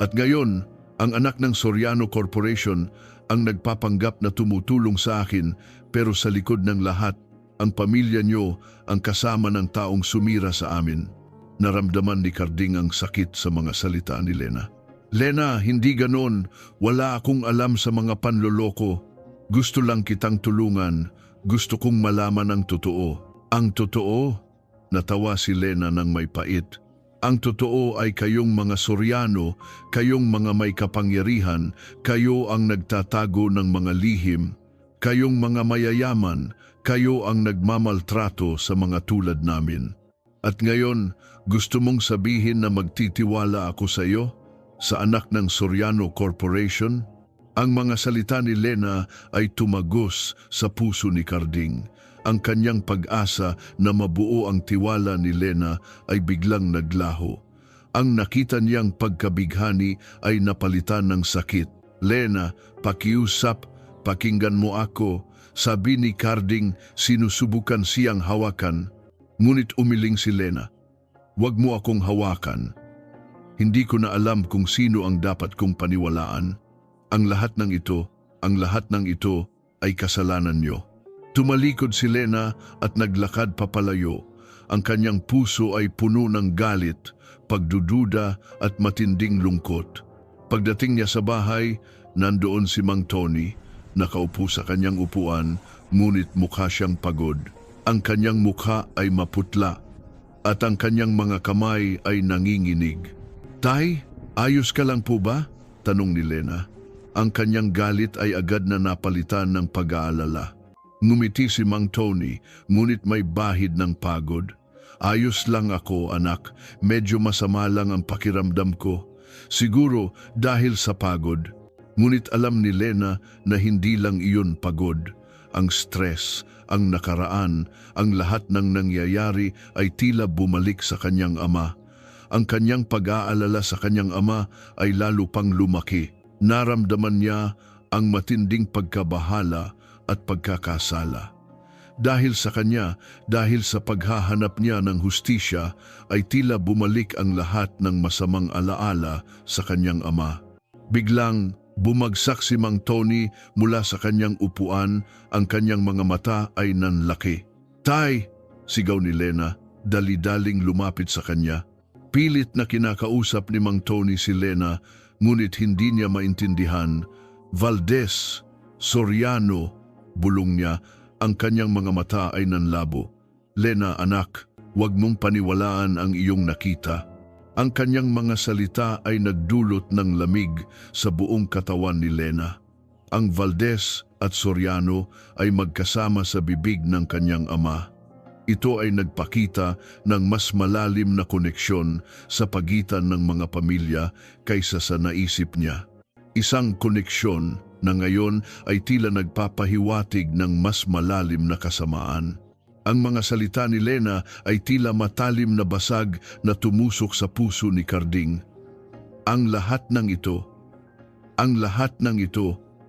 At ngayon, ang anak ng Soriano Corporation ang nagpapanggap na tumutulong sa akin, pero sa likod ng lahat, ang pamilya niyo ang kasama ng taong sumira sa amin. Naramdaman ni Carding ang sakit sa mga salita ni Lena. Lena, hindi ganon. Wala akong alam sa mga panloloko. Gusto lang kitang tulungan. Gusto kong malaman ang totoo. Ang totoo? Natawa si Lena ng may pait. Ang totoo ay kayong mga Soriano, kayong mga may kapangyarihan, kayo ang nagtatago ng mga lihim, kayong mga mayayaman, kayo ang nagmamaltrato sa mga tulad namin. At ngayon, gusto mong sabihin na magtitiwala ako sa iyo? Sa anak ng Soriano Corporation? Ang mga salita ni Lena ay tumagos sa puso ni Carding. Ang kanyang pag-asa na mabuo ang tiwala ni Lena ay biglang naglaho. Ang nakita niyang pagkabighani ay napalitan ng sakit. Lena, pakiusap, pakinggan mo ako, sabi ni Carding, sinusubukan siyang hawakan. Ngunit umiling si Lena. Huwag mo akong hawakan. Hindi ko na alam kung sino ang dapat kong paniwalaan. Ang lahat ng ito ay kasalanan niyo. Tumalikod si Lena at naglakad papalayo. Ang kanyang puso ay puno ng galit, pagdududa at matinding lungkot. Pagdating niya sa bahay, nandoon si Mang Tony, nakaupo sa kanyang upuan, ngunit mukha siyang pagod. Ang kanyang mukha ay maputla at ang kanyang mga kamay ay nanginginig. Tay, ayos ka lang po ba? Tanong ni Lena. Ang kanyang galit ay agad na napalitan ng pag-aalala. Ngumiti si Mang Tony, ngunit may bahid ng pagod. Ayos lang ako, anak. Medyo masama lang ang pakiramdam ko. Siguro dahil sa pagod. Ngunit alam ni Lena na hindi lang iyon pagod. Ang stress, ang nakaraan, ang lahat ng nangyayari ay tila bumalik sa kanyang ama. Ang kanyang pag-aalala sa kanyang ama ay lalo pang lumaki. Naramdaman niya ang matinding pagkabahala at pagkakasala. Dahil sa kanya, dahil sa paghahanap niya ng hustisya, ay tila bumalik ang lahat ng masamang alaala sa kanyang ama. Biglang bumagsak si Mang Tony mula sa kanyang upuan, ang kanyang mga mata ay nanlaki. "Tay!" sigaw ni Lena, dali-daling lumapit sa kanya. Pilit na kinakausap ni Mang Tony si Lena, ngunit hindi niya maintindihan. "Valdez, Soriano," bulong niya, ang kanyang mga mata ay nanlabo. "Lena, anak, huwag mong paniwalaan ang iyong nakita." Ang kanyang mga salita ay nagdulot ng lamig sa buong katawan ni Lena. Ang Valdez at Soriano ay magkasama sa bibig ng kanyang ama. Ito ay nagpakita ng mas malalim na koneksyon sa pagitan ng mga pamilya kaysa sa naisip niya. Isang koneksyon na ngayon ay tila nagpapahiwatig ng mas malalim na kasamaan. Ang mga salita ni Lena ay tila matalim na basag na tumusok sa puso ni Carding. Ang lahat ng ito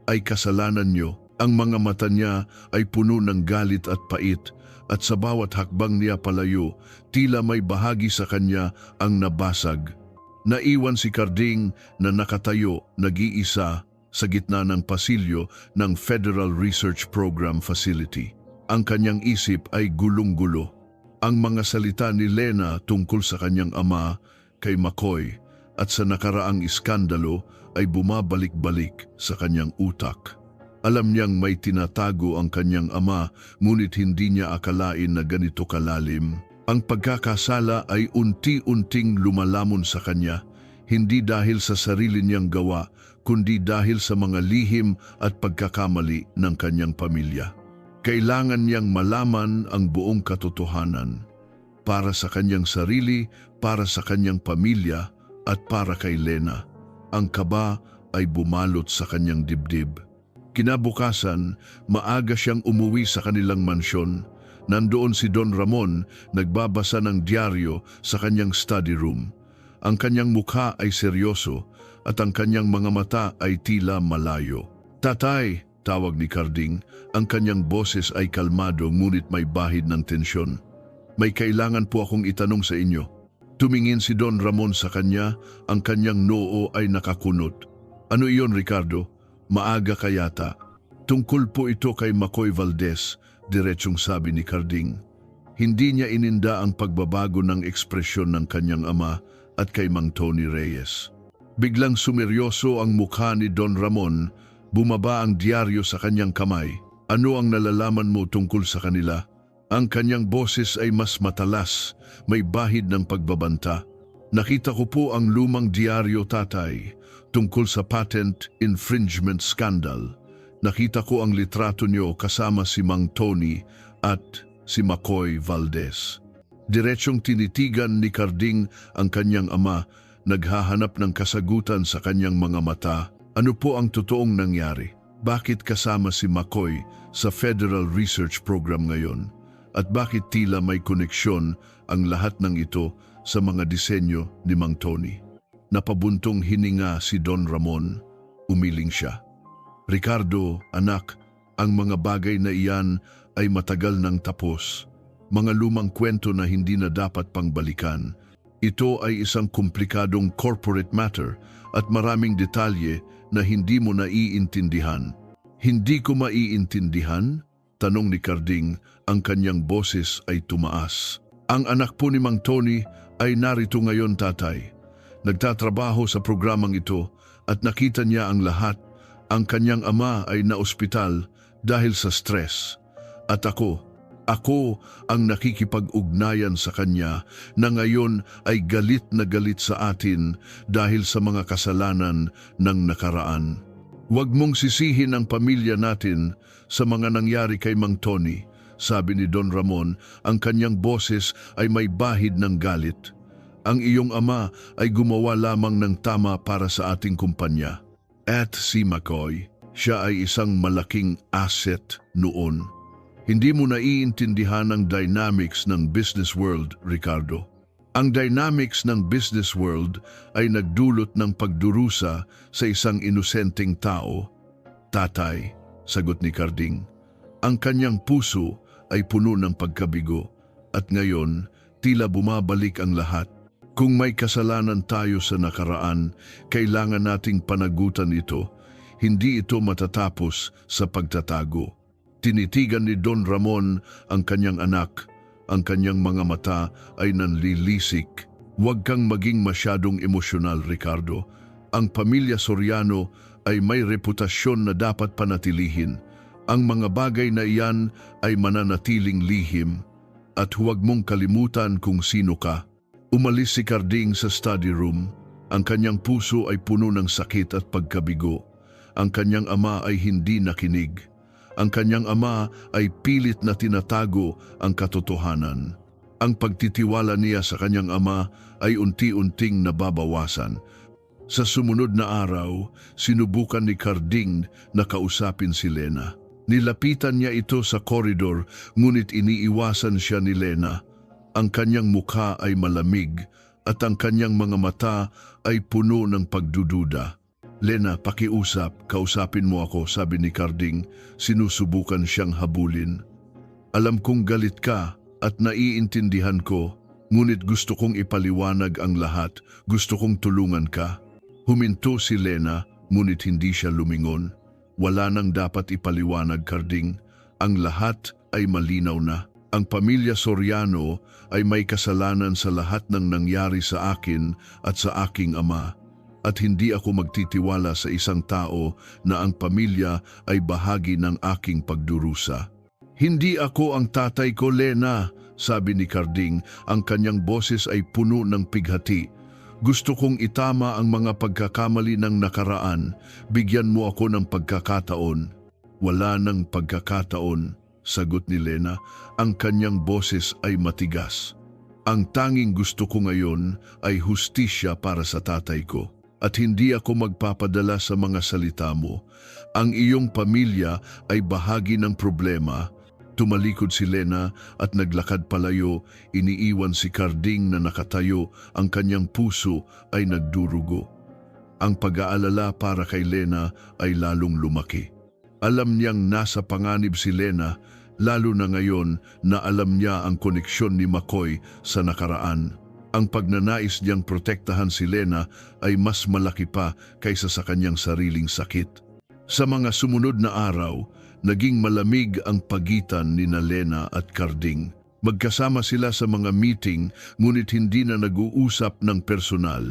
ay kasalanan niyo. Ang mga mata niya ay puno ng galit at pait, at sa bawat hakbang niya palayo, tila may bahagi sa kanya ang nabasag. Naiwan si Carding na nakatayo, nag-iisa, sa gitna ng pasilyo ng Federal Research Program Facility. Ang kanyang isip ay gulong-gulo. Ang mga salita ni Lena tungkol sa kanyang ama, kay McCoy, at sa nakaraang iskandalo ay bumabalik-balik sa kanyang utak. Alam niyang may tinatago ang kanyang ama, ngunit hindi niya akalain na ganito kalalim. Ang pagkakasala ay unti-unting lumalamon sa kanya, hindi dahil sa sarili niyang gawa, kundi dahil sa mga lihim at pagkakamali ng kanyang pamilya. Kailangan niyang malaman ang buong katotohanan, para sa kanyang sarili, para sa kanyang pamilya, at para kay Lena. Ang kaba ay bumalot sa kanyang dibdib. Kinabukasan, maaga siyang umuwi sa kanilang mansyon. Nandoon si Don Ramon, nagbabasa ng diaryo sa kanyang study room. Ang kanyang mukha ay seryoso at ang kanyang mga mata ay tila malayo. "Tatay," tawag ni Carding, ang kanyang boses ay kalmado ngunit may bahid ng tensyon. "May kailangan po akong itanong sa inyo." Tumingin si Don Ramon sa kanya, ang kanyang noo ay nakakunot. "Ano iyon, Ricardo? Maaga ka yata." "Tungkol po ito kay McCoy Valdez," diretsong sabi ni Carding. Hindi niya ininda ang pagbabago ng ekspresyon ng kanyang ama at kay Mang Tony Reyes. Biglang sumeryoso ang mukha ni Don Ramon. Bumaba ang diaryo sa kanyang kamay. "Ano ang nalalaman mo tungkol sa kanila?" Ang kanyang boses ay mas matalas, may bahid ng pagbabanta. "Nakita ko po ang lumang diaryo, tatay, tungkol sa patent infringement scandal. Nakita ko ang litrato niyo kasama si Mang Tony at si McCoy Valdez." Diretsyong tinitigan ni Carding ang kanyang ama, naghahanap ng kasagutan sa kanyang mga mata. "Ano po ang totoong nangyari? Bakit kasama si McCoy sa Federal Research Program ngayon? At bakit tila may koneksyon ang lahat ng ito sa mga disenyo ni Mang Tony?" Napabuntong hininga si Don Ramon. Umiling siya. "Ricardo, anak, ang mga bagay na iyan ay matagal nang tapos. Mga lumang kwento na hindi na dapat pangbalikan. Ito ay isang komplikadong corporate matter at maraming detalye na hindi mo naiintindihan." "Hindi ko maiintindihan?" tanong ni Carding, ang kanyang boses ay tumaas. "Ang anak po ni Mang Tony ay narito ngayon, tatay. Nagtatrabaho sa programang ito at nakita niya ang lahat. Ang kanyang ama ay naospital dahil sa stress. At ako ang nakikipag-ugnayan sa kanya na ngayon ay galit na galit sa atin dahil sa mga kasalanan ng nakaraan. Huwag mong sisihin ang pamilya natin sa mga nangyari kay Mang Tony," sabi ni Don Ramon, ang kanyang boses ay may bahid ng galit. "Ang iyong ama ay gumawa lamang ng tama para sa ating kumpanya. At si McCoy, siya ay isang malaking asset noon. Hindi mo naiintindihan ang dynamics ng business world, Ricardo. Ang dynamics ng business world ay nagdulot ng pagdurusa sa isang inosenteng tao." "Tatay," sagot ni Carding, ang kanyang puso ay puno ng pagkabigo. At ngayon, tila bumabalik ang lahat. Kung may kasalanan tayo sa nakaraan, kailangan nating panagutan ito. Hindi ito matatapos sa pagtatago. Tinitigan ni Don Ramon ang kanyang anak. Ang kanyang mga mata ay nanlilisik. Huwag kang maging masyadong emosyonal, Ricardo. Ang pamilya Soriano ay may reputasyon na dapat panatilihin. Ang mga bagay na iyan ay mananatiling lihim. At huwag mong kalimutan kung sino ka. Umalis si Carding sa study room. Ang kanyang puso ay puno ng sakit at pagkabigo. Ang kanyang ama ay hindi nakinig. Ang kanyang ama ay pilit na tinatago ang katotohanan. Ang pagtitiwala niya sa kanyang ama ay unti-unting nababawasan. Sa sumunod na araw, sinubukan ni Carding na kausapin si Lena. Nilapitan niya ito sa koridor, ngunit iniiwasan siya ni Lena. Ang kanyang mukha ay malamig at ang kanyang mga mata ay puno ng pagdududa. Lena, pakiusap, kausapin mo ako, sabi ni Carding. Sinusubukan siyang habulin. Alam kong galit ka at naiintindihan ko, ngunit gusto kong ipaliwanag ang lahat, gusto kong tulungan ka. Huminto si Lena, ngunit hindi siya lumingon. Wala nang dapat ipaliwanag, Carding. Ang lahat ay malinaw na. Ang pamilya Soriano ay may kasalanan sa lahat ng nangyari sa akin at sa aking ama. At hindi ako magtitiwala sa isang tao na ang pamilya ay bahagi ng aking pagdurusa. Hindi ako ang tatay ko, Lena, sabi ni Carding. Ang kanyang boses ay puno ng pighati. Gusto kong itama ang mga pagkakamali ng nakaraan. Bigyan mo ako ng pagkakataon. Wala nang pagkakataon, sagot ni Lena. Ang kanyang boses ay matigas. Ang tanging gusto ko ngayon ay hustisya para sa tatay ko. At hindi ako magpapadala sa mga salita mo. Ang iyong pamilya ay bahagi ng problema. Tumalikod si Lena at naglakad palayo. Iniiwan si Carding na nakatayo. Ang kanyang puso ay nagdurugo. Ang pag-aalala para kay Lena ay lalong lumaki. Alam niyang nasa panganib si Lena, lalo na ngayon na alam niya ang koneksyon ni McCoy sa nakaraan. Ang pagnanais niyang protektahan si Lena ay mas malaki pa kaysa sa kanyang sariling sakit. Sa mga sumunod na araw, naging malamig ang pagitan ni Lena at Carding. Magkasama sila sa mga meeting, ngunit hindi na nag-uusap ng personal.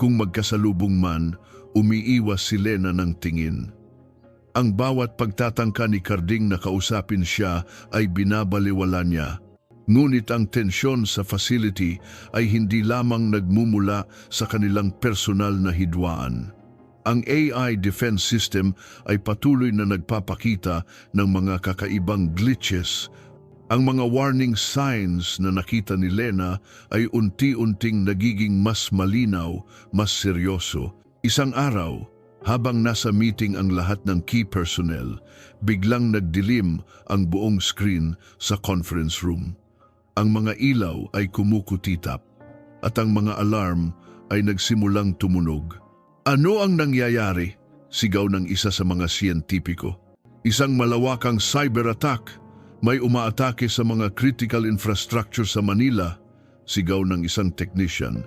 Kung magkasalubong man, umiiwas si Lena ng tingin. Ang bawat pagtatangka ni Carding na kausapin siya ay binabaliwala niya. Ngunit ang tensyon sa facility ay hindi lamang nagmumula sa kanilang personal na hidwaan. Ang AI defense system ay patuloy na nagpapakita ng mga kakaibang glitches. Ang mga warning signs na nakita ni Lena ay unti-unting nagiging mas malinaw, mas seryoso. Isang araw, habang nasa meeting ang lahat ng key personnel, biglang nagdilim ang buong screen sa conference room. Ang mga ilaw ay kumukutitap at ang mga alarm ay nagsimulang tumunog. Ano ang nangyayari? Sigaw ng isa sa mga siyentipiko. Isang malawakang cyber attack. May umaatake sa mga critical infrastructure sa Manila. Sigaw ng isang technician.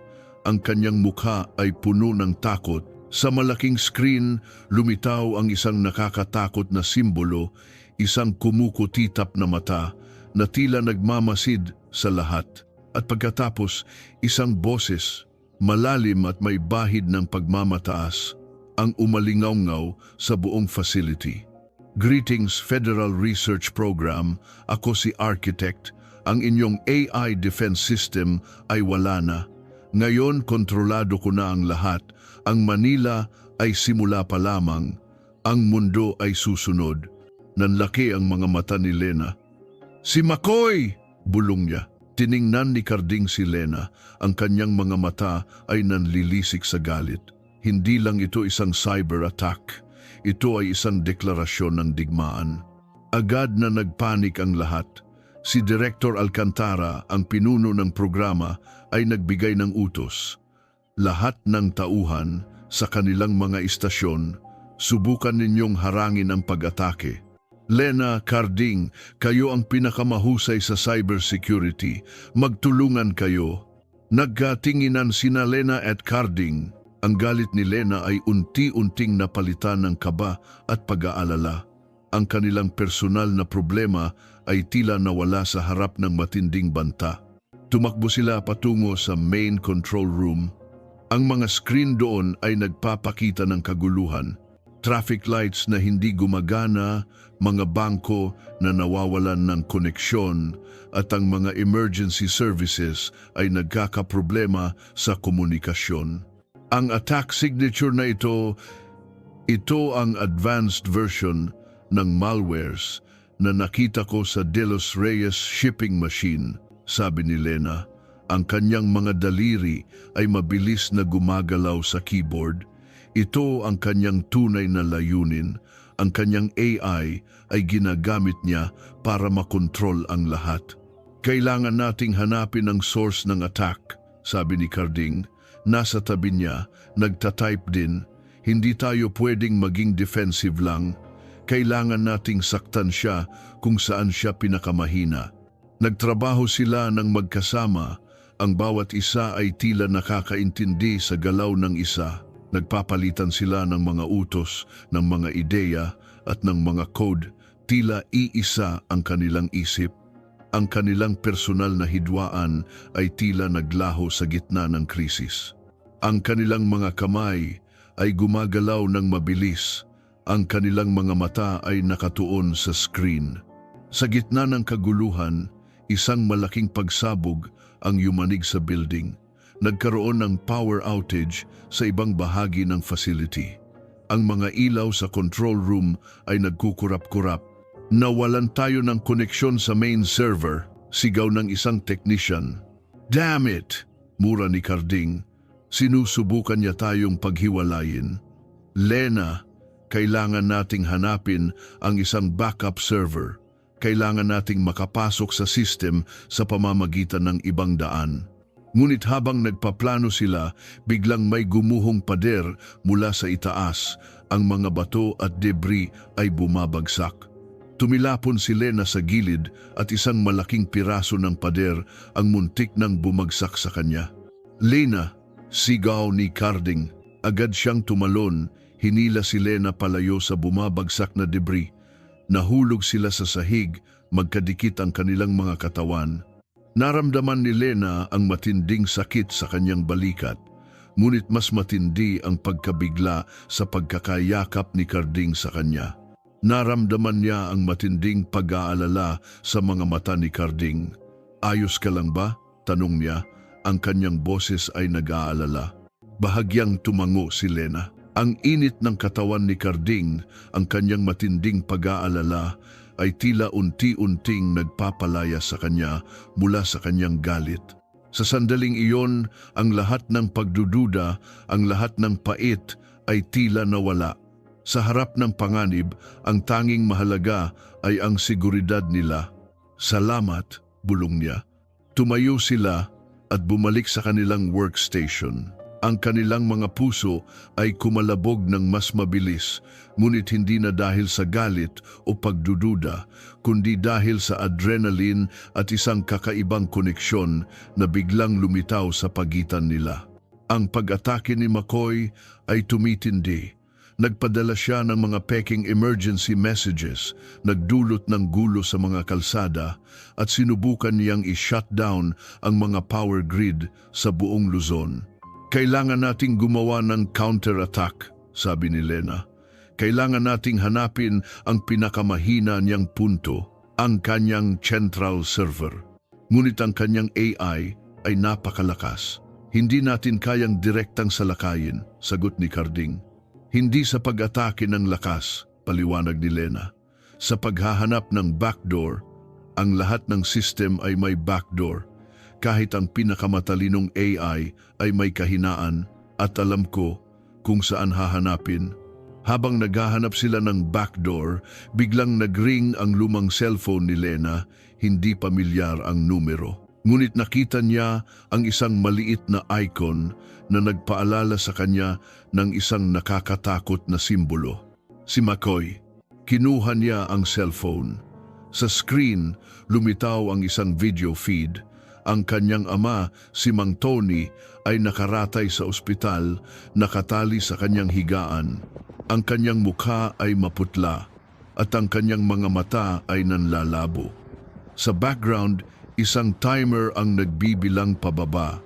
Ang kanyang mukha ay puno ng takot. Sa malaking screen, lumitaw ang isang nakakatakot na simbolo, isang kumukutitap na mata na tila nagmamasid sa lahat. At pagkatapos, isang boses, malalim at may bahid ng pagmamataas, ang umalingaw-ngaw sa buong facility. Greetings Federal Research Program, ako si Architect. Ang inyong AI defense system ay wala na. Ngayon kontrolado ko na ang lahat. Ang Manila ay simula pa lamang. Ang mundo ay susunod. Nanlaki ang mga mata ni Lena. Si McCoy! Bulong niya. Tiningnan ni Carding si Lena. Ang kanyang mga mata ay nanlilisik sa galit. Hindi lang ito isang cyber attack. Ito ay isang deklarasyon ng digmaan. Agad na nagpanik ang lahat. Si Director Alcantara, ang pinuno ng programa, ay nagbigay ng utos. Lahat ng tauhan sa kanilang mga istasyon, subukan ninyong harangin ang pag-atake. Lena, Carding, kayo ang pinakamahusay sa cybersecurity. Magtulungan kayo. Nagkatinginan sina Lena at Carding. Ang galit ni Lena ay unti-unting napalitan ng kaba at pag-aalala. Ang kanilang personal na problema ay tila nawala sa harap ng matinding banta. Tumakbo sila patungo sa main control room. Ang mga screen doon ay nagpapakita ng kaguluhan. Traffic lights na hindi gumagana, mga bangko na nawawalan ng koneksyon, at ang mga emergency services ay nagkakaproblema sa komunikasyon. Ang attack signature na ito ang advanced version ng malwares na nakita ko sa De Los Reyes shipping machine, sabi ni Lena. Ang kanyang mga daliri ay mabilis na gumagalaw sa keyboard. Ito ang kanyang tunay na layunin. Ang kanyang AI ay ginagamit niya para makontrol ang lahat. Kailangan nating hanapin ang source ng attack, sabi ni Carding. Nasa tabi niya, nagtatype din. Hindi tayo pwedeng maging defensive lang. Kailangan nating saktan siya kung saan siya pinakamahina. Nagtrabaho sila ng magkasama. Ang bawat isa ay tila nakakaintindi sa galaw ng isa. Nagpapalitan sila ng mga utos, ng mga ideya at ng mga code. Tila iisa ang kanilang isip. Ang kanilang personal na hidwaan ay tila naglaho sa gitna ng krisis. Ang kanilang mga kamay ay gumagalaw ng mabilis. Ang kanilang mga mata ay nakatuon sa screen. Sa gitna ng kaguluhan, isang malaking pagsabog ang yumanig sa building. Nagkaroon ng power outage sa ibang bahagi ng facility. Ang mga ilaw sa control room ay nagkukurap-kurap. Nawalan tayo ng koneksyon sa main server, sigaw ng isang technician. Damn it! Mura ni Carding. Sinusubukan niya tayong paghiwalayin. Lena, kailangan nating hanapin ang isang backup server. Kailangan nating makapasok sa system sa pamamagitan ng ibang daan. Ngunit habang nagpaplano sila, biglang may gumuhong pader mula sa itaas. Ang mga bato at debris ay bumabagsak. Tumilapon si Lena sa gilid at isang malaking piraso ng pader ang muntik nang bumagsak sa kanya. Lena, sigaw ni Carding. Agad siyang tumalon, hinila si Lena palayo sa bumabagsak na debris. Nahulog sila sa sahig, magkadikit ang kanilang mga katawan. Naramdaman ni Lena ang matinding sakit sa kanyang balikat, ngunit mas matindi ang pagkabigla sa pagkakayakap ni Carding sa kanya. Naramdaman niya ang matinding pag-aalala sa mga mata ni Carding. Ayos ka lang ba? Tanong niya. Ang kanyang boses ay nag-aalala. Bahagyang tumango si Lena. Ang init ng katawan ni Carding, ang kanyang matinding pag-aalala, ay tila unti-unting nagpapalaya sa kanya mula sa kanyang galit. Sa sandaling iyon, ang lahat ng pagdududa, ang lahat ng pait ay tila nawala. Sa harap ng panganib, ang tanging mahalaga ay ang seguridad nila. Salamat, bulong niya. Tumayo sila at bumalik sa kanilang workstation. Ang kanilang mga puso ay kumalabog ng mas mabilis, ngunit hindi na dahil sa galit o pagdududa, kundi dahil sa adrenaline at isang kakaibang koneksyon na biglang lumitaw sa pagitan nila. Ang pag-atake ni McCoy ay tumitindi. Nagpadala siya ng mga peking emergency messages, nagdulot ng gulo sa mga kalsada, at sinubukan niyang i-shutdown ang mga power grid sa buong Luzon. Kailangan nating gumawa ng counter-attack, sabi ni Lena. Kailangan nating hanapin ang pinakamahina niyang punto, ang kanyang central server. Ngunit ang kanyang AI ay napakalakas. Hindi natin kayang direktang salakayin, sagot ni Carding. Hindi sa pag-atake ng lakas, paliwanag ni Lena. Sa paghahanap ng backdoor, ang lahat ng system ay may backdoor. Kahit ang pinakamatalinong AI ay may kahinaan at alam ko kung saan hahanapin. Habang naghahanap sila ng backdoor, biglang nagring ang lumang cellphone ni Lena, hindi pamilyar ang numero. Ngunit nakita niya ang isang maliit na icon na nagpaalala sa kanya ng isang nakakatakot na simbolo. Si McCoy. Kinuha niya ang cellphone. Sa screen, lumitaw ang isang video feed. Ang kanyang ama, si Mang Tony, ay nakaratay sa ospital, nakatali sa kanyang higaan. Ang kanyang mukha ay maputla at ang kanyang mga mata ay nanlalabo. Sa background, isang timer ang nagbibilang pababa.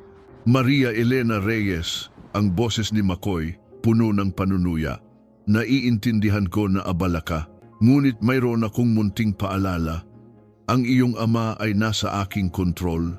Maria Elena Reyes, ang boses ni McCoy, puno ng panunuya. Naiintindihan ko na abala ka, ngunit mayroon akong munting paalala. Ang iyong ama ay nasa aking kontrol,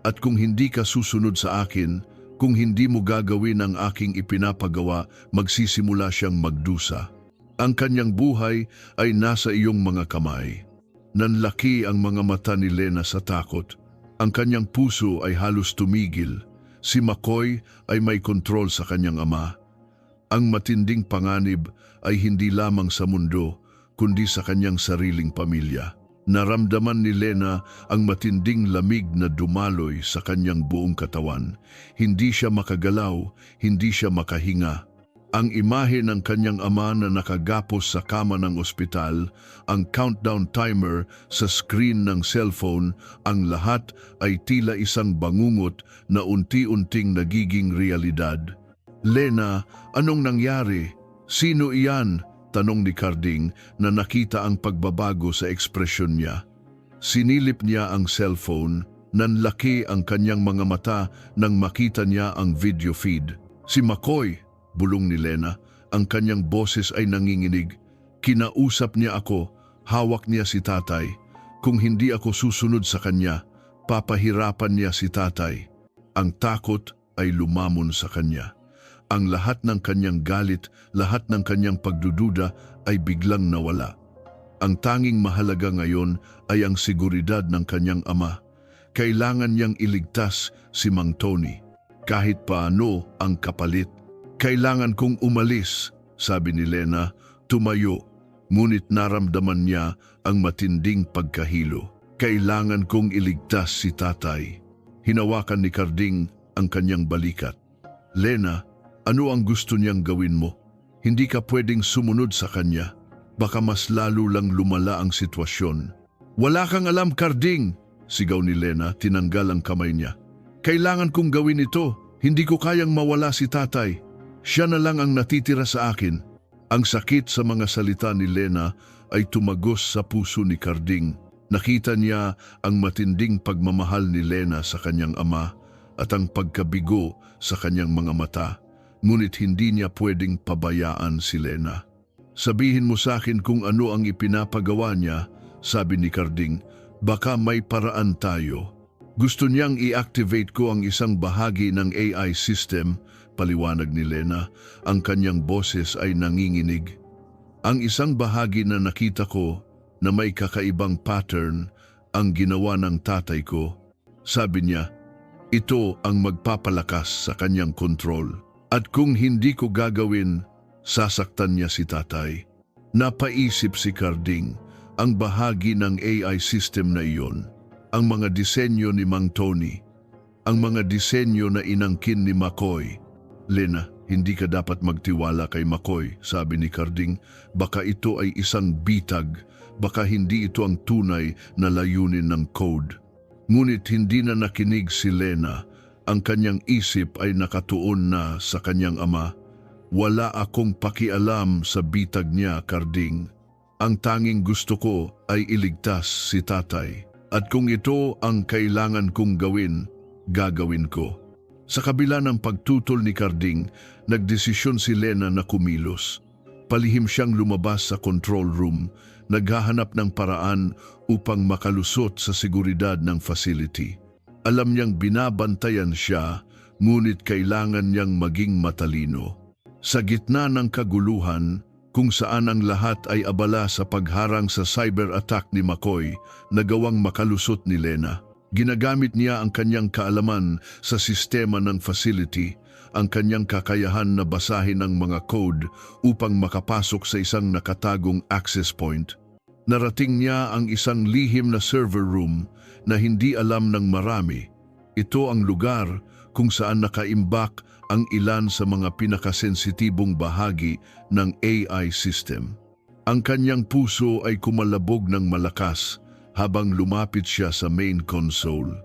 at kung hindi ka susunod sa akin, kung hindi mo gagawin ang aking ipinapagawa, magsisimula siyang magdusa. Ang kanyang buhay ay nasa iyong mga kamay. Nanlaki ang mga mata ni Lena sa takot. Ang kanyang puso ay halos tumigil. Si McCoy ay may kontrol sa kanyang ama. Ang matinding panganib ay hindi lamang sa mundo, kundi sa kanyang sariling pamilya. Naramdaman ni Lena ang matinding lamig na dumaloy sa kanyang buong katawan. Hindi siya makagalaw, hindi siya makahinga. Ang imahe ng kanyang ama na nakagapos sa kama ng ospital, ang countdown timer sa screen ng cellphone, ang lahat ay tila isang bangungot na unti-unting nagiging realidad. Lena, anong nangyari? Sino iyan? Tanong ni Carding na nakita ang pagbabago sa ekspresyon niya. Sinilip niya ang cellphone, nanlaki ang kanyang mga mata nang makita niya ang video feed. Si McCoy, bulong ni Lena, ang kanyang boses ay nanginginig. Kinausap niya ako, hawak niya si tatay. Kung hindi ako susunod sa kanya, papahirapan niya si tatay. Ang takot ay lumamon sa kanya. Ang lahat ng kanyang galit, lahat ng kanyang pagdududa ay biglang nawala. Ang tanging mahalaga ngayon ay ang seguridad ng kanyang ama. Kailangan niyang iligtas si Mang Tony. Kahit paano ang kapalit. Kailangan kong umalis, sabi ni Lena, tumayo. Ngunit naramdaman niya ang matinding pagkahilo. Kailangan kong iligtas si tatay. Hinawakan ni Carding ang kanyang balikat. Lena, ano ang gusto niyang gawin mo? Hindi ka pwedeng sumunod sa kanya. Baka mas lalo lang lumala ang sitwasyon. Wala kang alam, Carding! Sigaw ni Lena, tinanggal ang kamay niya. Kailangan kong gawin ito. Hindi ko kayang mawala si tatay. Siya na lang ang natitira sa akin. Ang sakit sa mga salita ni Lena ay tumagos sa puso ni Carding. Nakita niya ang matinding pagmamahal ni Lena sa kanyang ama at ang pagkabigo sa kanyang mga mata. Ngunit hindi niya pwedeng pabayaan si Lena. Sabihin mo sa akin kung ano ang ipinapagawa niya, sabi ni Carding, baka may paraan tayo. Gusto niyang i-activate ko ang isang bahagi ng AI system, paliwanag ni Lena, ang kanyang boses ay nanginginig. Ang isang bahagi na nakita ko na may kakaibang pattern ang ginawa ng tatay ko. Sabi niya, ito ang magpapalakas sa kanyang kontrol. At kung hindi ko gagawin, sasaktan niya si tatay. Napaisip si Carding, ang bahagi ng AI system na iyon, ang mga disenyo ni Mang Tony, ang mga disenyo na inangkin ni McCoy. Lena, hindi ka dapat magtiwala kay McCoy, sabi ni Carding. Baka ito ay isang bitag, baka hindi ito ang tunay na layunin ng code. Ngunit hindi na nakinig si Lena. Ang kanyang isip ay nakatuon na sa kanyang ama. Wala akong pakialam sa bitag niya, Carding. Ang tanging gusto ko ay iligtas si tatay. At kung ito ang kailangan kong gawin, gagawin ko. Sa kabila ng pagtutol ni Carding, nagdesisyon si Lena na kumilos. Palihim siyang lumabas sa control room, naghahanap ng paraan upang makalusot sa seguridad ng facility. Alam niyang binabantayan siya, ngunit kailangan niyang maging matalino. Sa gitna ng kaguluhan, kung saan ang lahat ay abala sa pagharang sa cyber attack ni McCoy, nagawang makalusot ni Lena. Ginagamit niya ang kanyang kaalaman sa sistema ng facility, ang kanyang kakayahan na basahin ang mga code upang makapasok sa isang nakatagong access point. Narating niya ang isang lihim na server room na hindi alam ng marami. Ito ang lugar kung saan nakaimbak ang ilan sa mga pinakasensitibong bahagi ng AI system. Ang kanyang puso ay kumalabog ng malakas habang lumapit siya sa main console.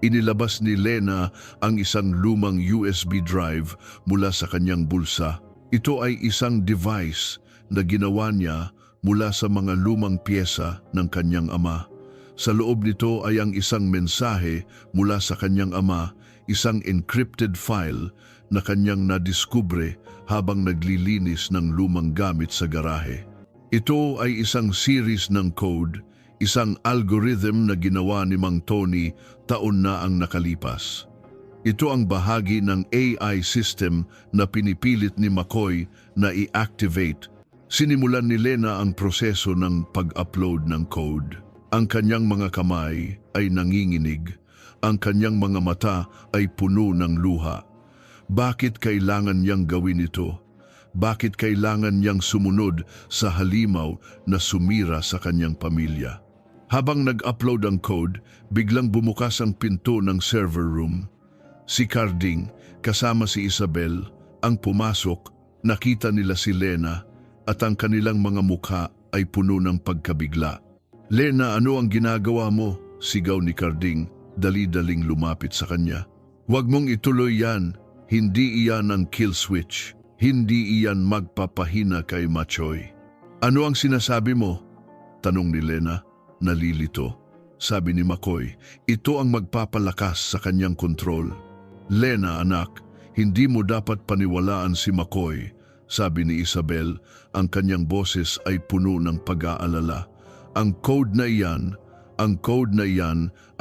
Inilabas ni Lena ang isang lumang USB drive mula sa kanyang bulsa. Ito ay isang device na ginawa niya mula sa mga lumang piyesa ng kanyang ama. Sa loob nito ay ang isang mensahe mula sa kanyang ama, isang encrypted file na kanyang nadiskubre habang naglilinis ng lumang gamit sa garahe. Ito ay isang series ng code, isang algorithm na ginawa ni Mang Tony taon na ang nakalipas. Ito ang bahagi ng AI system na pinipilit ni McCoy na i-activate. Sinimulan ni Lena ang proseso ng pag-upload ng code. Ang kanyang mga kamay ay nanginginig. Ang kanyang mga mata ay puno ng luha. Bakit kailangan niyang gawin ito? Bakit kailangan niyang sumunod sa halimaw na sumira sa kanyang pamilya? Habang nag-upload ang code, biglang bumukas ang pinto ng server room. Si Carding, kasama si Isabel, ang pumasok. Nakita nila si Lena at ang kanilang mga mukha ay puno ng pagkabigla. "Lena, ano ang ginagawa mo?" sigaw ni Carding, dali-daling lumapit sa kanya. "Huwag mong ituloy yan. Hindi iyan ang kill switch. Hindi iyan magpapahina kay Machoy." "Ano ang sinasabi mo?" tanong ni Lena. Nalilito. Sabi ni McCoy, ito ang magpapalakas sa kanyang kontrol. "Lena, anak, hindi mo dapat paniwalaan si McCoy," sabi ni Isabel. Ang kanyang boses ay puno ng pag-aalala. Ang code na iyan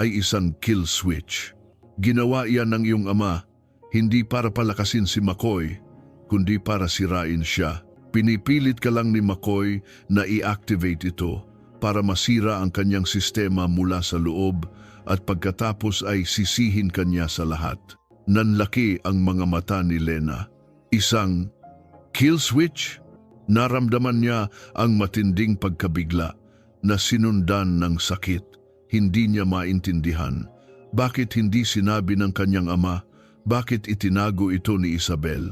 ay isang kill switch. Ginawa iyan ng iyong ama, hindi para palakasin si McCoy, kundi para sirain siya. Pinipilit ka lang ni McCoy na i-activate ito para masira ang kanyang sistema mula sa loob at pagkatapos ay sisihin kanya sa lahat. Nanlaki ang mga mata ni Lena. Isang kill switch? Naramdaman niya ang matinding pagkabigla na sinundan ng sakit. Hindi niya maintindihan. Bakit hindi sinabi ng kanyang ama? Bakit itinago ito ni Isabel?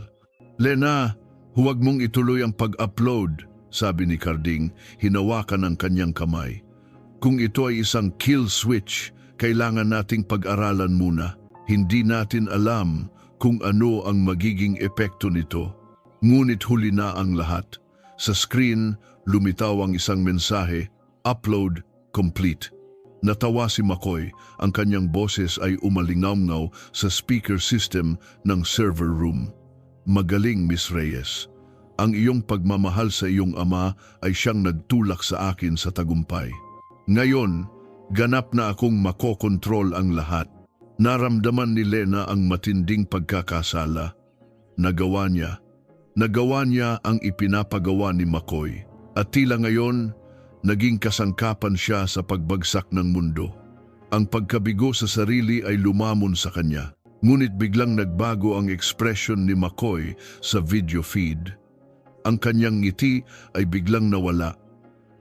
"Lena, huwag mong ituloy ang pag-upload," sabi ni Carding, hinawakan ang kanyang kamay. "Kung ito ay isang kill switch, kailangan nating pag-aralan muna. Hindi natin alam kung ano ang magiging epekto nito." Ngunit huli na ang lahat. Sa screen, lumitaw ang isang mensahe, "Upload complete." Natawa si McCoy. Ang kanyang boses ay umalingaw-ngaw sa speaker system ng server room. "Magaling, Miss Reyes. Ang iyong pagmamahal sa iyong ama ay siyang nagtulak sa akin sa tagumpay. Ngayon, ganap na akong makokontrol ang lahat." Naramdaman ni Lena ang matinding pagkakasala. Nagawa niya ang ipinapagawa ni McCoy. At tila ngayon, naging kasangkapan siya sa pagbagsak ng mundo. Ang pagkabigo sa sarili ay lumamon sa kanya. Ngunit biglang nagbago ang ekspresyon ni McCoy sa video feed. Ang kanyang ngiti ay biglang nawala.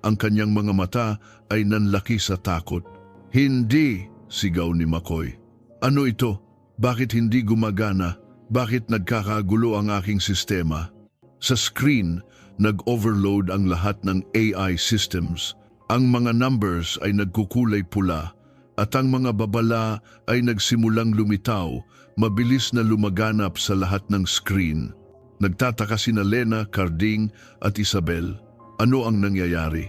Ang kanyang mga mata ay nanlaki sa takot. "Hindi!" sigaw ni McCoy. "Ano ito? Bakit hindi gumagana? Bakit nagkakagulo ang aking sistema?" Sa screen, nag-overload ang lahat ng AI systems. Ang mga numbers ay nagkukulay pula at ang mga babala ay nagsimulang lumitaw, mabilis na lumaganap sa lahat ng screen. Nagtataka sina Lena, Carding at Isabel. Ano ang nangyayari?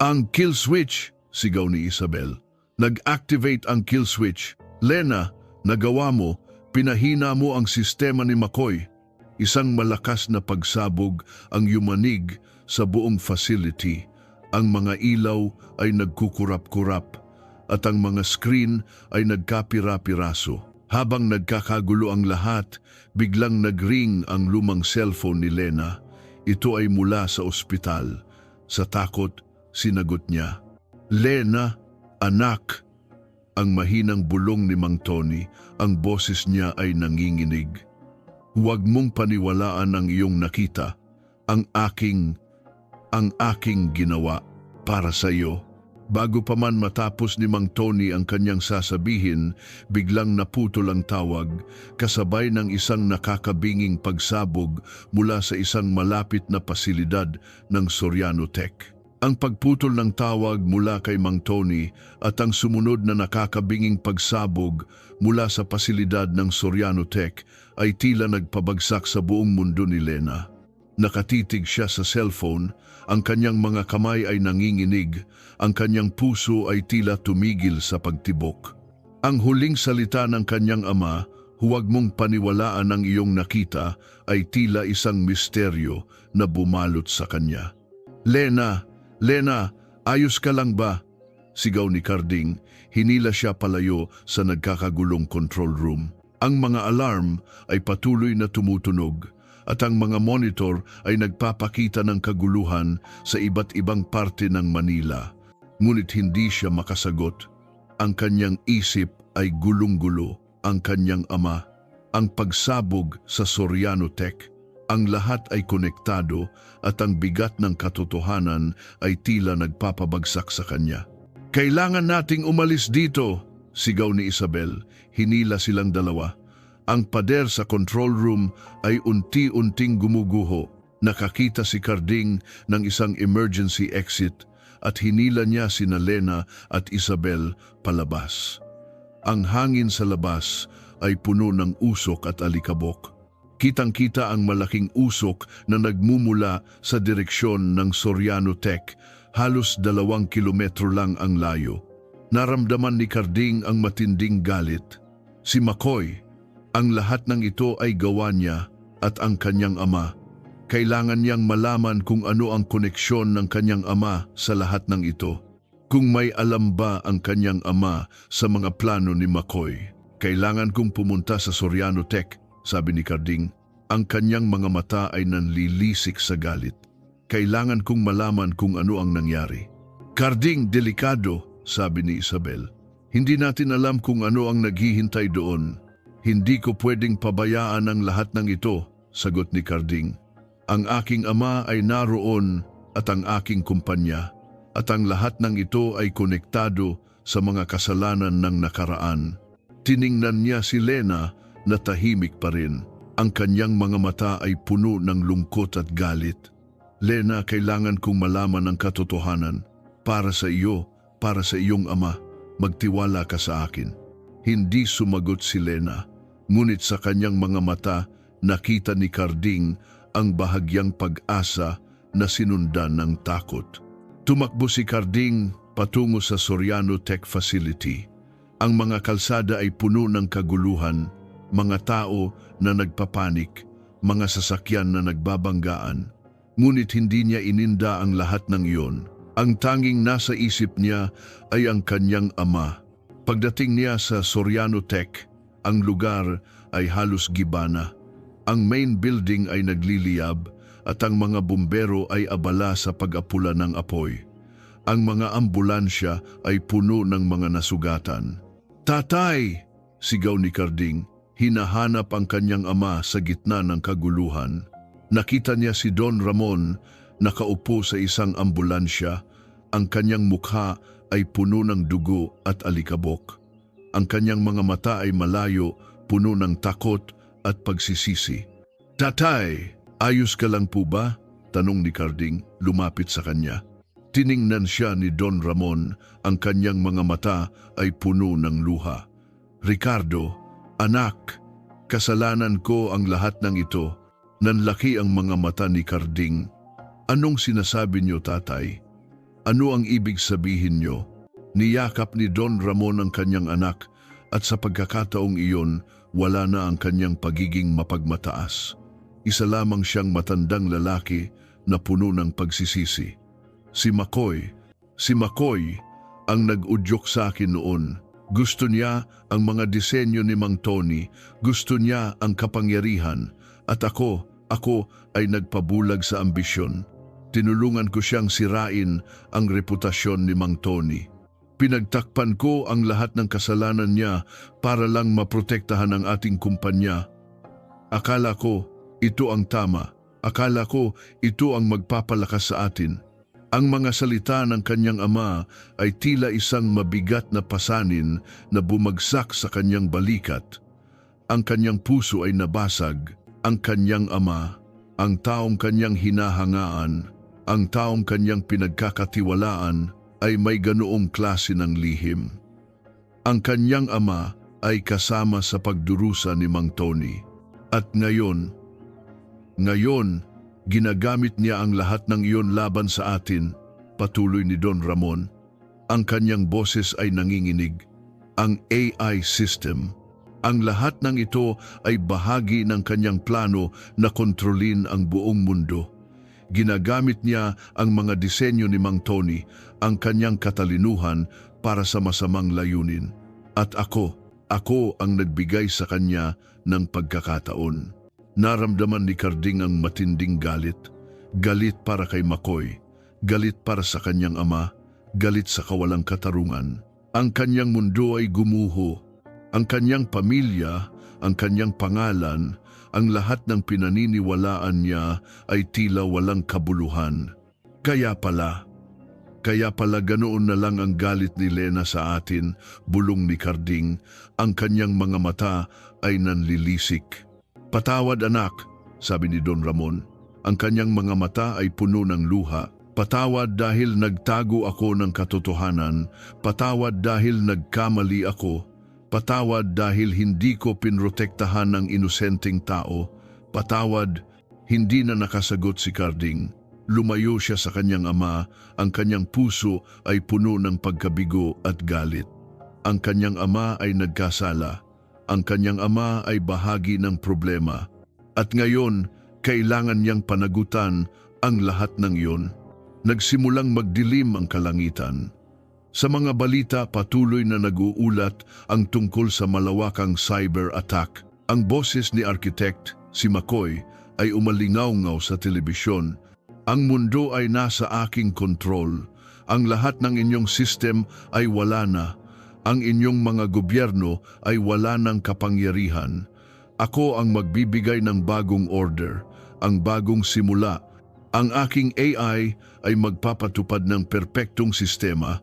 "Ang kill switch!" sigaw ni Isabel. "Nag-activate ang kill switch. Lena, nagawa mo, pinahina mo ang sistema ni McCoy." Isang malakas na pagsabog ang yumanig sa buong facility. Ang mga ilaw ay nagkukurap-kurap at ang mga screen ay nagkapira-piraso. Habang nagkakagulo ang lahat, biglang nagring ang lumang cellphone ni Lena. Ito ay mula sa ospital. Sa takot, sinagot niya, "Lena, anak." Ang mahinang bulong ni Mang Tony, ang boses niya ay nanginginig. "Huwag mong paniwalaan ang iyong nakita. Ang aking ginawa para sa iyo." Bago pa man matapos ni Mang Tony ang kanyang sasabihin, biglang naputol ang tawag, kasabay ng isang nakakabinging pagsabog mula sa isang malapit na pasilidad ng Soriano Tech. Ang pagputol ng tawag mula kay Mang Tony at ang sumunod na nakakabinging pagsabog mula sa pasilidad ng Soriano Tech ay tila nagpabagsak sa buong mundo ni Lena. Nakatitig siya sa cellphone, ang kanyang mga kamay ay nanginginig, ang kanyang puso ay tila tumigil sa pagtibok. Ang huling salita ng kanyang ama, "Huwag mong paniwalaan ang iyong nakita," ay tila isang misteryo na bumalot sa kanya. "Lena! Lena! Ayos ka lang ba?" Sigaw ni Carding, hinila siya palayo sa nagkakagulong control room. Ang mga alarm ay patuloy na tumutunog, at ang mga monitor ay nagpapakita ng kaguluhan sa iba't ibang parte ng Manila. Ngunit hindi siya makasagot. Ang kanyang isip ay gulong-gulo. Ang kanyang ama, ang pagsabog sa Soriano Tech, ang lahat ay konektado at ang bigat ng katotohanan ay tila nagpapabagsak sa kanya. "Kailangan nating umalis dito," sigaw ni Isabel. Hinila silang dalawa. Ang pader sa control room ay unti-unting gumuguho. Nakakita si Carding ng isang emergency exit at hinila niya sina Lena at Isabel palabas. Ang hangin sa labas ay puno ng usok at alikabok. Kitang-kita ang malaking usok na nagmumula sa direksyon ng Soriano Tech, halos 2 kilometro lang ang layo. Naramdaman ni Carding ang matinding galit. Si McCoy, ang lahat ng ito ay gawa niya at ang kanyang ama. Kailangan niyang malaman kung ano ang koneksyon ng kanyang ama sa lahat ng ito. Kung may alam ba ang kanyang ama sa mga plano ni McCoy. "Kailangan kong pumunta sa Soriano Tech," sabi ni Carding. Ang kanyang mga mata ay nanlilisik sa galit. "Kailangan kong malaman kung ano ang nangyari." "Carding, delikado," sabi ni Isabel. "Hindi natin alam kung ano ang naghihintay doon." "Hindi ko pwedeng pabayaan ang lahat ng ito," sagot ni Carding. "Ang aking ama ay naroon at ang aking kumpanya, at ang lahat ng ito ay konektado sa mga kasalanan ng nakaraan." Tiningnan niya si Lena na tahimik pa rin. Ang kanyang mga mata ay puno ng lungkot at galit. "Lena, kailangan kong malaman ang katotohanan. Para sa iyo, para sa iyong ama, magtiwala ka sa akin." Hindi sumagot si Lena. Ngunit sa kanyang mga mata, nakita ni Carding ang bahagyang pag-asa na sinundan ng takot. Tumakbo si Carding patungo sa Soriano Tech Facility. Ang mga kalsada ay puno ng kaguluhan, mga tao na nagpapanik, mga sasakyan na nagbabanggaan. Ngunit hindi niya ininda ang lahat ng iyon. Ang tanging nasa isip niya ay ang kanyang ama. Pagdating niya sa Soriano Tech, ang lugar ay halos gibana. Ang main building ay nagliliyab at ang mga bumbero ay abala sa pag-apula ng apoy. Ang mga ambulansya ay puno ng mga nasugatan. "Tatay!" sigaw ni Carding. Hinahanap ang kanyang ama sa gitna ng kaguluhan. Nakita niya si Don Ramon nakaupo sa isang ambulansya. Ang kanyang mukha ay puno ng dugo at alikabok. Ang kanyang mga mata ay malayo, puno ng takot at pagsisisi. "Tatay, ayos ka lang po ba?" tanong ni Carding, lumapit sa kanya. Tiningnan siya ni Don Ramon, ang kanyang mga mata ay puno ng luha. "Ricardo, anak, kasalanan ko ang lahat ng ito." Nanlaki ang mga mata ni Carding. "Anong sinasabi niyo, tatay? Ano ang ibig sabihin niyo?" Niyakap ni Don Ramon ang kanyang anak at sa pagkakataong iyon, wala na ang kanyang pagiging mapagmataas. Isa lamang siyang matandang lalaki na puno ng pagsisisi. Si McCoy ang nag-udyok sa akin noon. Gusto niya ang mga disenyo ni Mang Tony, gusto niya ang kapangyarihan, at ako ay nagpabulag sa ambisyon. Tinulungan ko siyang sirain ang reputasyon ni Mang Tony. Pinagtakpan ko ang lahat ng kasalanan niya para lang maprotektahan ang ating kumpanya. Akala ko ito ang tama. Akala ko ito ang magpapalakas sa atin. Ang mga salita ng kanyang ama ay tila isang mabigat na pasanin na bumagsak sa kanyang balikat. Ang kanyang puso ay nabasag. Ang kanyang ama, ang taong kanyang hinahangaan, ang taong kanyang pinagkakatiwalaan ay may ganoong klase ng lihim. Ang kanyang ama ay kasama sa pagdurusa ni Mang Tony. At ngayon, ginagamit niya ang lahat ng iyon laban sa atin, patuloy ni Don Ramon. Ang kanyang boses ay nanginginig. Ang AI system. Ang lahat ng ito ay bahagi ng kanyang plano na kontrolin ang buong mundo. Ginagamit niya ang mga disenyo ni Mang Tony, ang kanyang katalinuhan para sa masamang layunin. At ako ang nagbigay sa kanya ng pagkakataon. Naramdaman ni Carding ang matinding galit. Galit para kay McCoy, galit para sa kanyang ama, galit sa kawalang katarungan. Ang kanyang mundo ay gumuho. Ang kanyang pamilya, ang kanyang pangalan, ang lahat ng pinaniniwalaan niya ay tila walang kabuluhan. Kaya pala ganoon na lang ang galit ni Lena sa atin, bulong ni Carding. Ang kanyang mga mata ay nanlilisik. Patawad anak, sabi ni Don Ramon. Ang kanyang mga mata ay puno ng luha. Patawad dahil nagtago ako ng katotohanan. Patawad dahil nagkamali ako. Patawad dahil hindi ko pinrotektahan ng inosenteng tao. Patawad, hindi na nakasagot si Carding. Lumayo siya sa kanyang ama, ang kanyang puso ay puno ng pagkabigo at galit. Ang kanyang ama ay nagkasala. Ang kanyang ama ay bahagi ng problema. At ngayon, kailangan niyang panagutan ang lahat ng iyon. Nagsimulang magdilim ang kalangitan. Sa mga balita patuloy na nag-uulat ang tungkol sa malawakang cyber attack. Ang boses ni Architect, si McCoy, ay umalingaw-ngaw sa telebisyon. Ang mundo ay nasa aking kontrol. Ang lahat ng inyong system ay wala na. Ang inyong mga gobyerno ay wala ng kapangyarihan. Ako ang magbibigay ng bagong order, ang bagong simula. Ang aking AI ay magpapatupad ng perpektong sistema.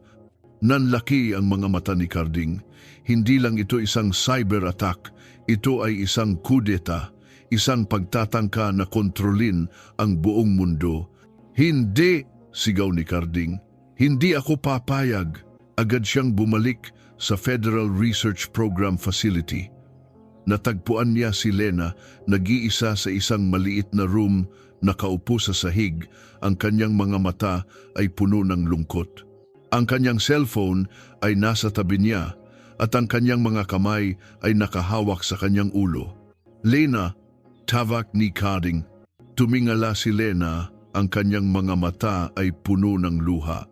Nanlaki ang mga mata ni Carding. Hindi lang ito isang cyber attack, ito ay isang kudeta, isang pagtatangka na kontrolin ang buong mundo. Hindi, sigaw ni Carding. Hindi ako papayag. Agad siyang bumalik sa Federal Research Program Facility. Natagpuan niya si Lena, nag-iisa sa isang maliit na room, nakaupo sa sahig. Ang kanyang mga mata ay puno ng lungkot. Ang kanyang cellphone ay nasa tabi niya at ang kanyang mga kamay ay nakahawak sa kanyang ulo. Lena, tawag ni Carding. Tumingala si Lena, ang kanyang mga mata ay puno ng luha.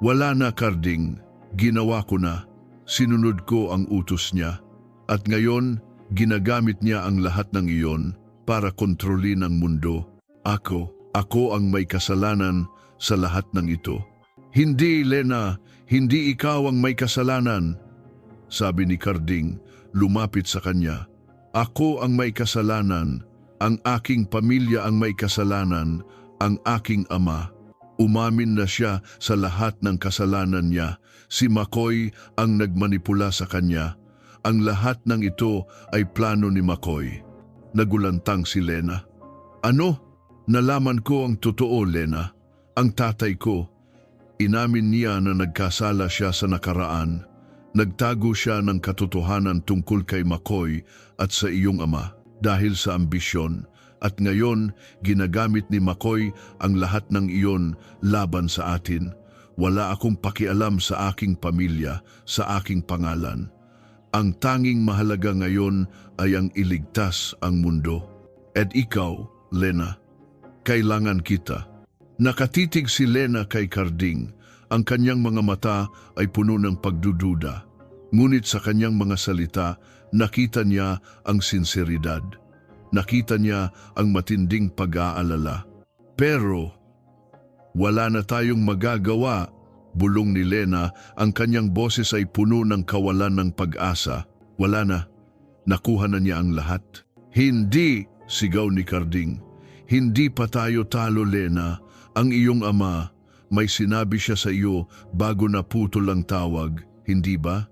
Wala na, Carding. Ginawa ko na. Sinunod ko ang utos niya. At ngayon, ginagamit niya ang lahat ng iyon para kontrolin ang mundo. Ako ang may kasalanan sa lahat ng ito. Hindi, Lena. Hindi ikaw ang may kasalanan. Sabi ni Carding, lumapit sa kanya. Ako ang may kasalanan. Ang aking pamilya ang may kasalanan. Ang aking ama. Umamin na siya sa lahat ng kasalanan niya. Si McCoy ang nagmanipula sa kanya. Ang lahat ng ito ay plano ni McCoy. Nagulantang si Lena. Ano? Nalaman ko ang totoo, Lena. Ang tatay ko. Inamin niya na nagkasala siya sa nakaraan. Nagtago siya ng katotohanan tungkol kay McCoy at sa iyong ama dahil sa ambisyon. At ngayon, ginagamit ni McCoy ang lahat ng iyon laban sa atin. Wala akong pakialam sa aking pamilya, sa aking pangalan. Ang tanging mahalaga ngayon ay ang iligtas ang mundo. At ikaw, Lena, kailangan kita. Nakatitig si Lena kay Carding. Ang kanyang mga mata ay puno ng pagdududa. Ngunit sa kanyang mga salita, nakita niya ang sinseridad. Nakita niya ang matinding pag-aalala. Pero, wala na tayong magagawa, bulong ni Lena. Ang kanyang boses ay puno ng kawalan ng pag-asa. Wala na. Nakuha na niya ang lahat. Hindi, sigaw ni Carding. Hindi pa tayo talo, Lena. Ang iyong ama, may sinabi siya sa iyo bago naputol ang tawag, hindi ba?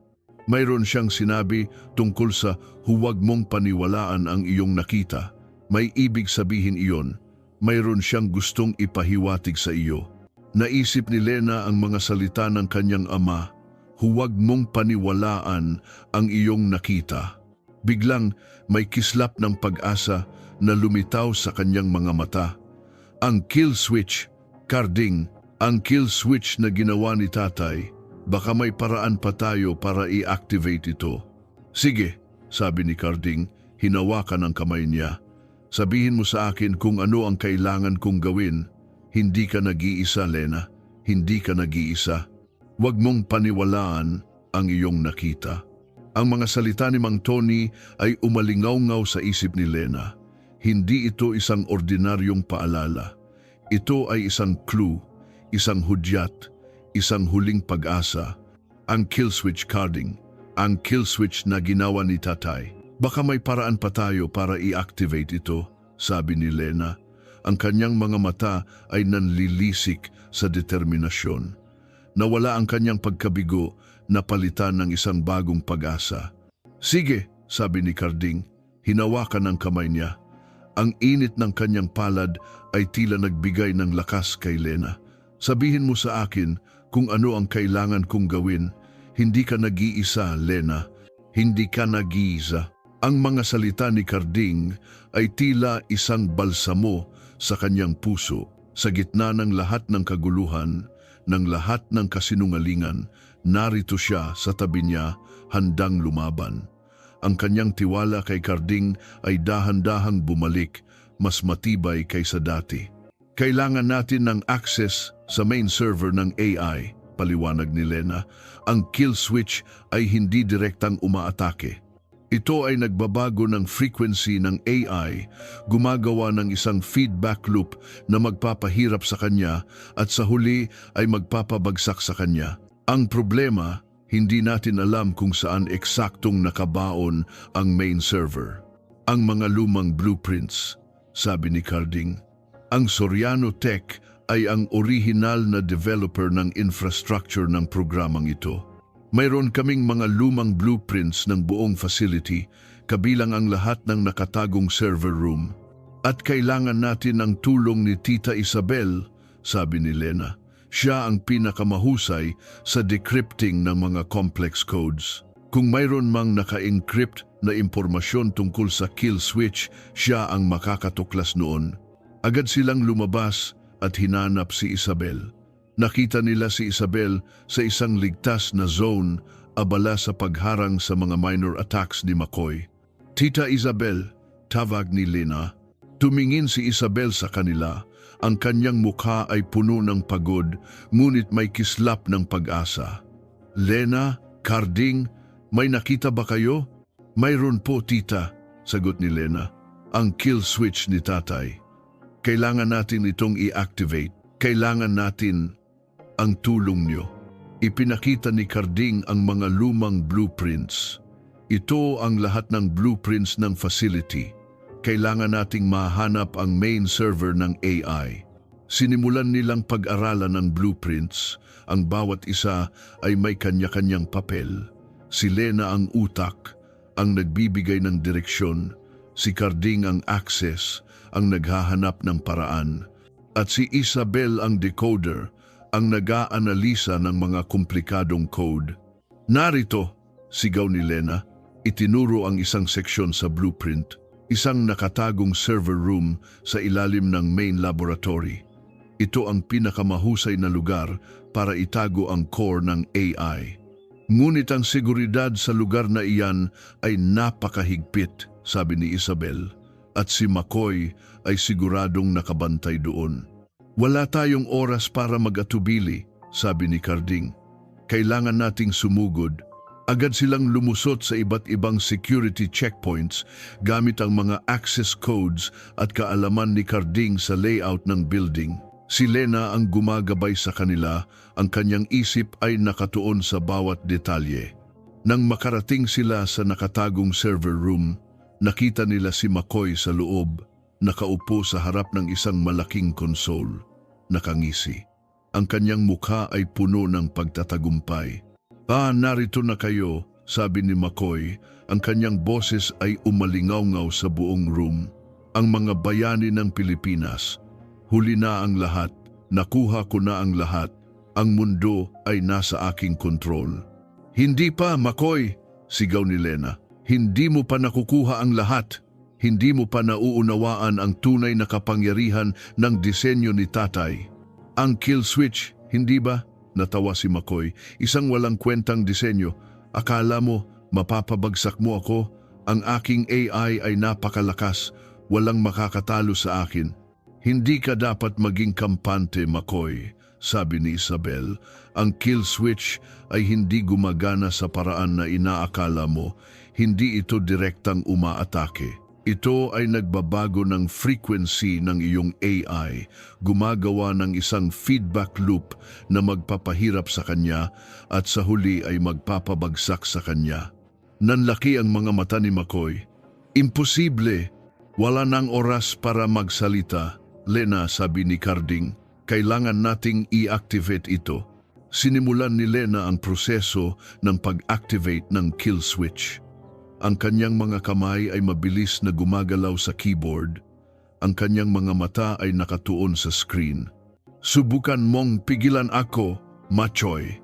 Mayroon siyang sinabi tungkol sa huwag mong paniwalaan ang iyong nakita. May ibig sabihin iyon. Mayroon siyang gustong ipahiwatig sa iyo. Naisip ni Lena ang mga salita ng kanyang ama. Huwag mong paniwalaan ang iyong nakita. Biglang may kislap ng pag-asa na lumitaw sa kanyang mga mata. Ang kill switch, Carding, ang kill switch na ginawa ni tatay. Baka may paraan pa tayo para i-activate ito. Sige, sabi ni Carding, hinawakan ang kamay niya. Sabihin mo sa akin kung ano ang kailangan kong gawin. Hindi ka nag-iisa, Lena. Hindi ka nag-iisa. Huwag mong paniwalaan ang iyong nakita. Ang mga salita ni Mang Tony ay umalingaw-ngaw sa isip ni Lena. Hindi ito isang ordinaryong paalala. Ito ay isang clue, isang hudyat, isang huling pag-asa. Ang kill switch, Carding. Ang kill switch na ginawa ni tatay. Baka may paraan pa tayo para i-activate ito, sabi ni Lena. Ang kanyang mga mata ay nanlilisik sa determinasyon. Nawala ang kanyang pagkabigo na palitan ng isang bagong pag-asa. Sige, sabi ni Carding, hinawakan ang kamay niya. Ang init ng kanyang palad ay tila nagbigay ng lakas kay Lena. Sabihin mo sa akin kung ano ang kailangan kong gawin. Hindi ka nag-iisa, Lena. Hindi ka nag-iisa. Ang mga salita ni Carding ay tila isang balsamo sa kanyang puso. Sa gitna ng lahat ng kaguluhan, ng lahat ng kasinungalingan, narito siya sa tabi niya, handang lumaban. Ang kanyang tiwala kay Carding ay dahan-dahang bumalik, mas matibay kaysa dati. Kailangan natin ng access sa main server ng AI, paliwanag ni Lena. Ang kill switch ay hindi direktang umaatake. Ito ay nagbabago ng frequency ng AI, gumagawa ng isang feedback loop na magpapahirap sa kanya at sa huli ay magpapabagsak sa kanya. Ang problema, hindi natin alam kung saan eksaktong nakabaon ang main server. Ang mga lumang blueprints, sabi ni Carding. Ang Soriano Tech ay ang orihinal na developer ng infrastructure ng programang ito. Mayroon kaming mga lumang blueprints ng buong facility, kabilang ang lahat ng nakatagong server room. At kailangan natin ang tulong ni Tita Isabel, sabi ni Lena. Siya ang pinakamahusay sa decrypting ng mga complex codes. Kung mayroon mang naka-encrypt na impormasyon tungkol sa kill switch, siya ang makakatuklas noon. Agad silang lumabas at hinanap si Isabel. Nakita nila si Isabel sa isang ligtas na zone, abala sa pagharang sa mga minor attacks ni McCoy. Tita Isabel, tawag ni Lena. Tumingin si Isabel sa kanila. Ang kanyang mukha ay puno ng pagod, ngunit may kislap ng pag-asa. Lena, Carding, may nakita ba kayo? Mayroon po, tita, sagot ni Lena. Ang kill switch ni tatay. Kailangan natin itong i-activate. Kailangan natin ang tulong niyo. Ipinakita ni Carding ang mga lumang blueprints. Ito ang lahat ng blueprints ng facility. Kailangan nating mahanap ang main server ng AI. Sinimulan nilang pag-aralan ng blueprints. Ang bawat isa ay may kanya-kanyang papel. Si Lena ang utak, ang nagbibigay ng direksyon. Si Carding ang access, ang naghahanap ng paraan. At si Isabel ang decoder, ang nag-aanalisa ng mga komplikadong code. Narito, sigaw ni Lena, itinuro ang isang seksyon sa blueprint, isang nakatagong server room sa ilalim ng main laboratory. Ito ang pinakamahusay na lugar para itago ang core ng AI. Ngunit ang seguridad sa lugar na iyan ay napakahigpit, sabi ni Isabel, at si McCoy ay siguradong nakabantay doon. Wala tayong oras para mag-atubili, sabi ni Carding. Kailangan nating sumugod. Agad silang lumusot sa iba't ibang security checkpoints gamit ang mga access codes at kaalaman ni Carding sa layout ng building. Si Lena ang gumagabay sa kanila, ang kanyang isip ay nakatuon sa bawat detalye. Nang makarating sila sa nakatagong server room, nakita nila si McCoy sa loob, nakaupo sa harap ng isang malaking console. Nakangisi. Ang kanyang mukha ay puno ng pagtatagumpay. Narito na kayo, sabi ni McCoy. Ang kanyang boses ay umalingaw-ngaw sa buong room. Ang mga bayani ng Pilipinas. Huli na ang lahat. Nakuha ko na ang lahat. Ang mundo ay nasa aking kontrol. Hindi pa, McCoy, sigaw ni Lena. Hindi mo pa nakukuha ang lahat. Hindi mo pa nauunawaan ang tunay na kapangyarihan ng disenyo ni tatay. Ang kill switch, hindi ba? Natawa si McCoy. Isang walang kwentang disenyo. Akala mo, mapapabagsak mo ako? Ang aking AI ay napakalakas. Walang makakatalo sa akin. Hindi ka dapat maging kampante, McCoy, sabi ni Isabel. Ang kill switch ay hindi gumagana sa paraan na inaakala mo. Hindi ito direktang umaatake. Ito ay nagbabago ng frequency ng iyong AI, gumagawa ng isang feedback loop na magpapahirap sa kanya at sa huli ay magpapabagsak sa kanya. Nanlaki ang mga mata ni McCoy. Imposible! Wala nang oras para magsalita. Lena, sabi ni Carding, kailangan nating i-activate ito. Sinimulan ni Lena ang proseso ng pag-activate ng kill switch. Ang kanyang mga kamay ay mabilis na gumagalaw sa keyboard. Ang kanyang mga mata ay nakatuon sa screen. Subukan mong pigilan ako, Machoy,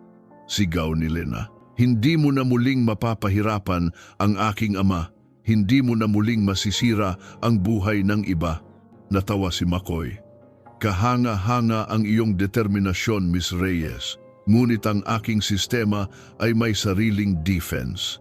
sigaw ni Lena. Hindi mo na muling mapapahirapan ang aking ama. Hindi mo na muling masisira ang buhay ng iba. Natawa si McCoy. Kahanga-hanga ang iyong determinasyon, Miss Reyes. Ngunit ang aking sistema ay may sariling defense.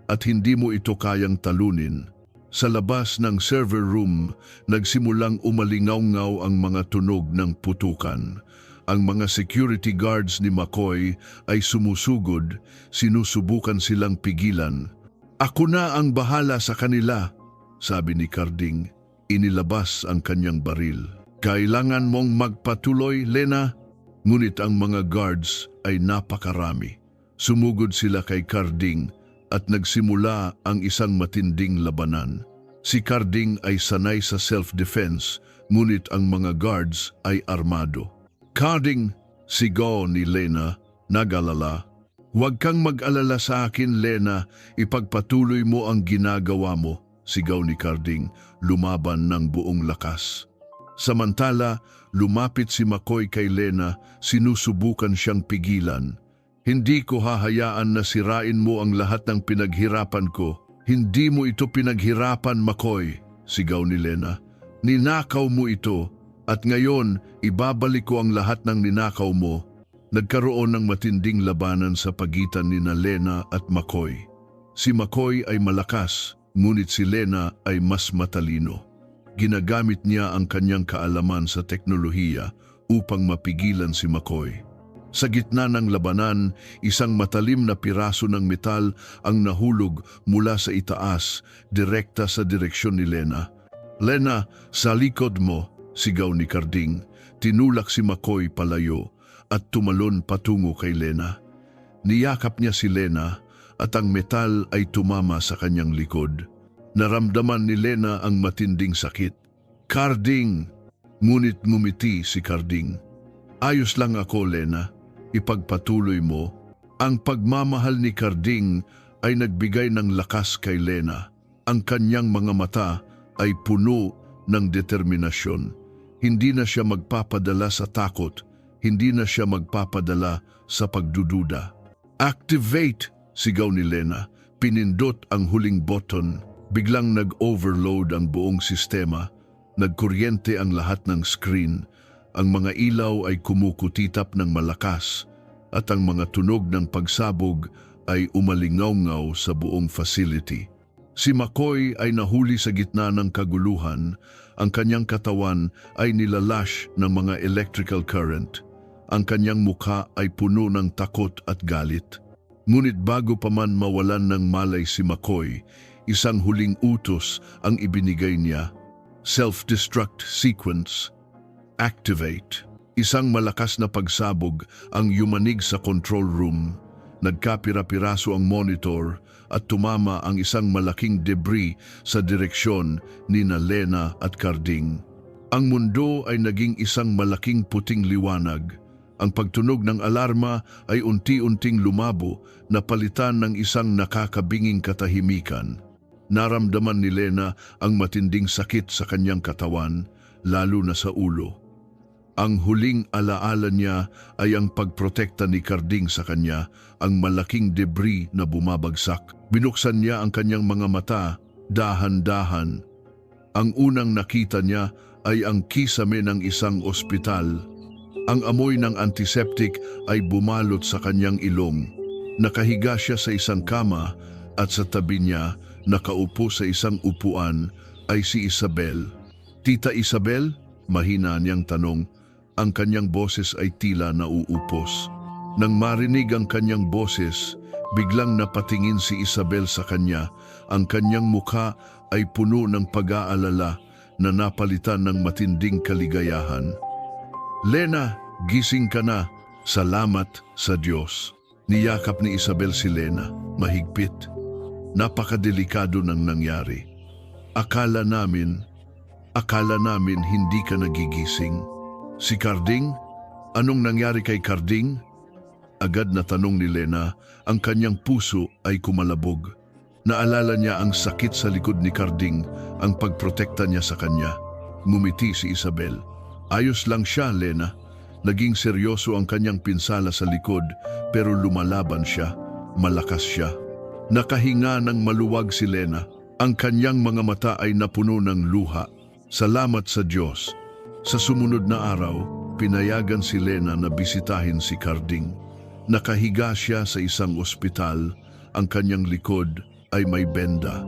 At hindi mo ito kayang talunin. Sa labas ng server room, nagsimulang umalingaw-ngaw ang mga tunog ng putukan. Ang mga security guards ni McCoy ay sumusugod, sinusubukan silang pigilan. Ako na ang bahala sa kanila, sabi ni Carding. Inilabas ang kanyang baril. Kailangan mong magpatuloy, Lena. Ngunit ang mga guards ay napakarami. Sumugod sila kay Carding at nagsimula ang isang matinding labanan. Si Carding ay sanay sa self-defense, ngunit ang mga guards ay armado. Carding, sigaw ni Lena, nag-alala. Huwag kang mag-alala sa akin, Lena. Ipagpatuloy mo ang ginagawa mo, sigaw ni Carding, lumaban ng buong lakas. Samantala, lumapit si McCoy kay Lena, sinusubukan siyang pigilan. Hindi ko hahayaan na sirain mo ang lahat ng pinaghirapan ko. Hindi mo ito pinaghirapan, McCoy, sigaw ni Lena. Ninakaw mo ito at ngayon ibabalik ko ang lahat ng ninakaw mo. Nagkaroon ng matinding labanan sa pagitan ni Lena at McCoy. Si McCoy ay malakas, ngunit si Lena ay mas matalino. Ginagamit niya ang kanyang kaalaman sa teknolohiya upang mapigilan si McCoy. Sa gitna ng labanan, isang matalim na piraso ng metal ang nahulog mula sa itaas, direkta sa direksyon ni Lena. Lena, sa likod mo, sigaw ni Carding. Tinulak si McCoy palayo at tumalon patungo kay Lena. Niyakap niya si Lena at ang metal ay tumama sa kanyang likod. Naramdaman ni Lena ang matinding sakit. Carding! Ngunit ngumiti si Carding. Ayos lang ako, Lena. Ipagpatuloy mo. Ang pagmamahal ni Carding ay nagbigay ng lakas kay Lena. Ang kanyang mga mata ay puno ng determinasyon. Hindi na siya magpapadala sa takot. Hindi na siya magpapadala sa pagdududa. Activate! Sigaw ni Lena. Pinindot ang huling button. Biglang nag-overload ang buong sistema. Nagkuryente ang lahat ng screen. Ang mga ilaw ay kumukutitap ng malakas at ang mga tunog ng pagsabog ay umalingaw-ngaw sa buong facility. Si McCoy ay nahuli sa gitna ng kaguluhan. Ang kanyang katawan ay nilalash ng mga electrical current. Ang kanyang mukha ay puno ng takot at galit. Ngunit bago pa man mawalan ng malay si McCoy, isang huling utos ang ibinigay niya. Self-destruct sequence. Activate. Isang malakas na pagsabog ang yumanig sa control room. Nagkapira-piraso ang monitor at tumama ang isang malaking debris sa direksyon ni Lena at Carding. Ang mundo ay naging isang malaking puting liwanag. Ang pagtunog ng alarma ay unti-unting lumabo na palitan ng isang nakakabinging katahimikan. Naramdaman ni Lena ang matinding sakit sa kanyang katawan, lalo na sa ulo. Ang huling alaala niya ay ang pagprotekta ni Carding sa kanya, ang malaking debris na bumabagsak. Binuksan niya ang kanyang mga mata, dahan-dahan. Ang unang nakita niya ay ang kisame ng isang ospital. Ang amoy ng antiseptic ay bumalot sa kanyang ilong. Nakahiga siya sa isang kama at sa tabi niya, nakaupo sa isang upuan, ay si Isabel. Tita Isabel? Mahina niyang tanong. Ang kanyang boses ay tila nauupos. Nang marinig ang kanyang boses, biglang napatingin si Isabel sa kanya. Ang kanyang mukha ay puno ng pag-aalala na napalitan ng matinding kaligayahan. Lena, gising ka na. Salamat sa Diyos. Niyakap ni Isabel si Lena, mahigpit. Napakadelikado ng nangyari. Akala namin hindi ka nagigising. Si Carding? Anong nangyari kay Carding? Agad na tanong ni Lena, ang kanyang puso ay kumalabog. Naalala niya ang sakit sa likod ni Carding, ang pagprotekta niya sa kanya. Ngumiti si Isabel. Ayos lang siya, Lena. Naging seryoso ang kanyang pinsala sa likod, pero lumalaban siya. Malakas siya. Nakahinga ng maluwag si Lena. Ang kanyang mga mata ay napuno ng luha. Salamat sa Diyos. Sa sumunod na araw, pinayagan si Lena na bisitahin si Carding. Nakahiga siya sa isang ospital, ang kanyang likod ay may benda.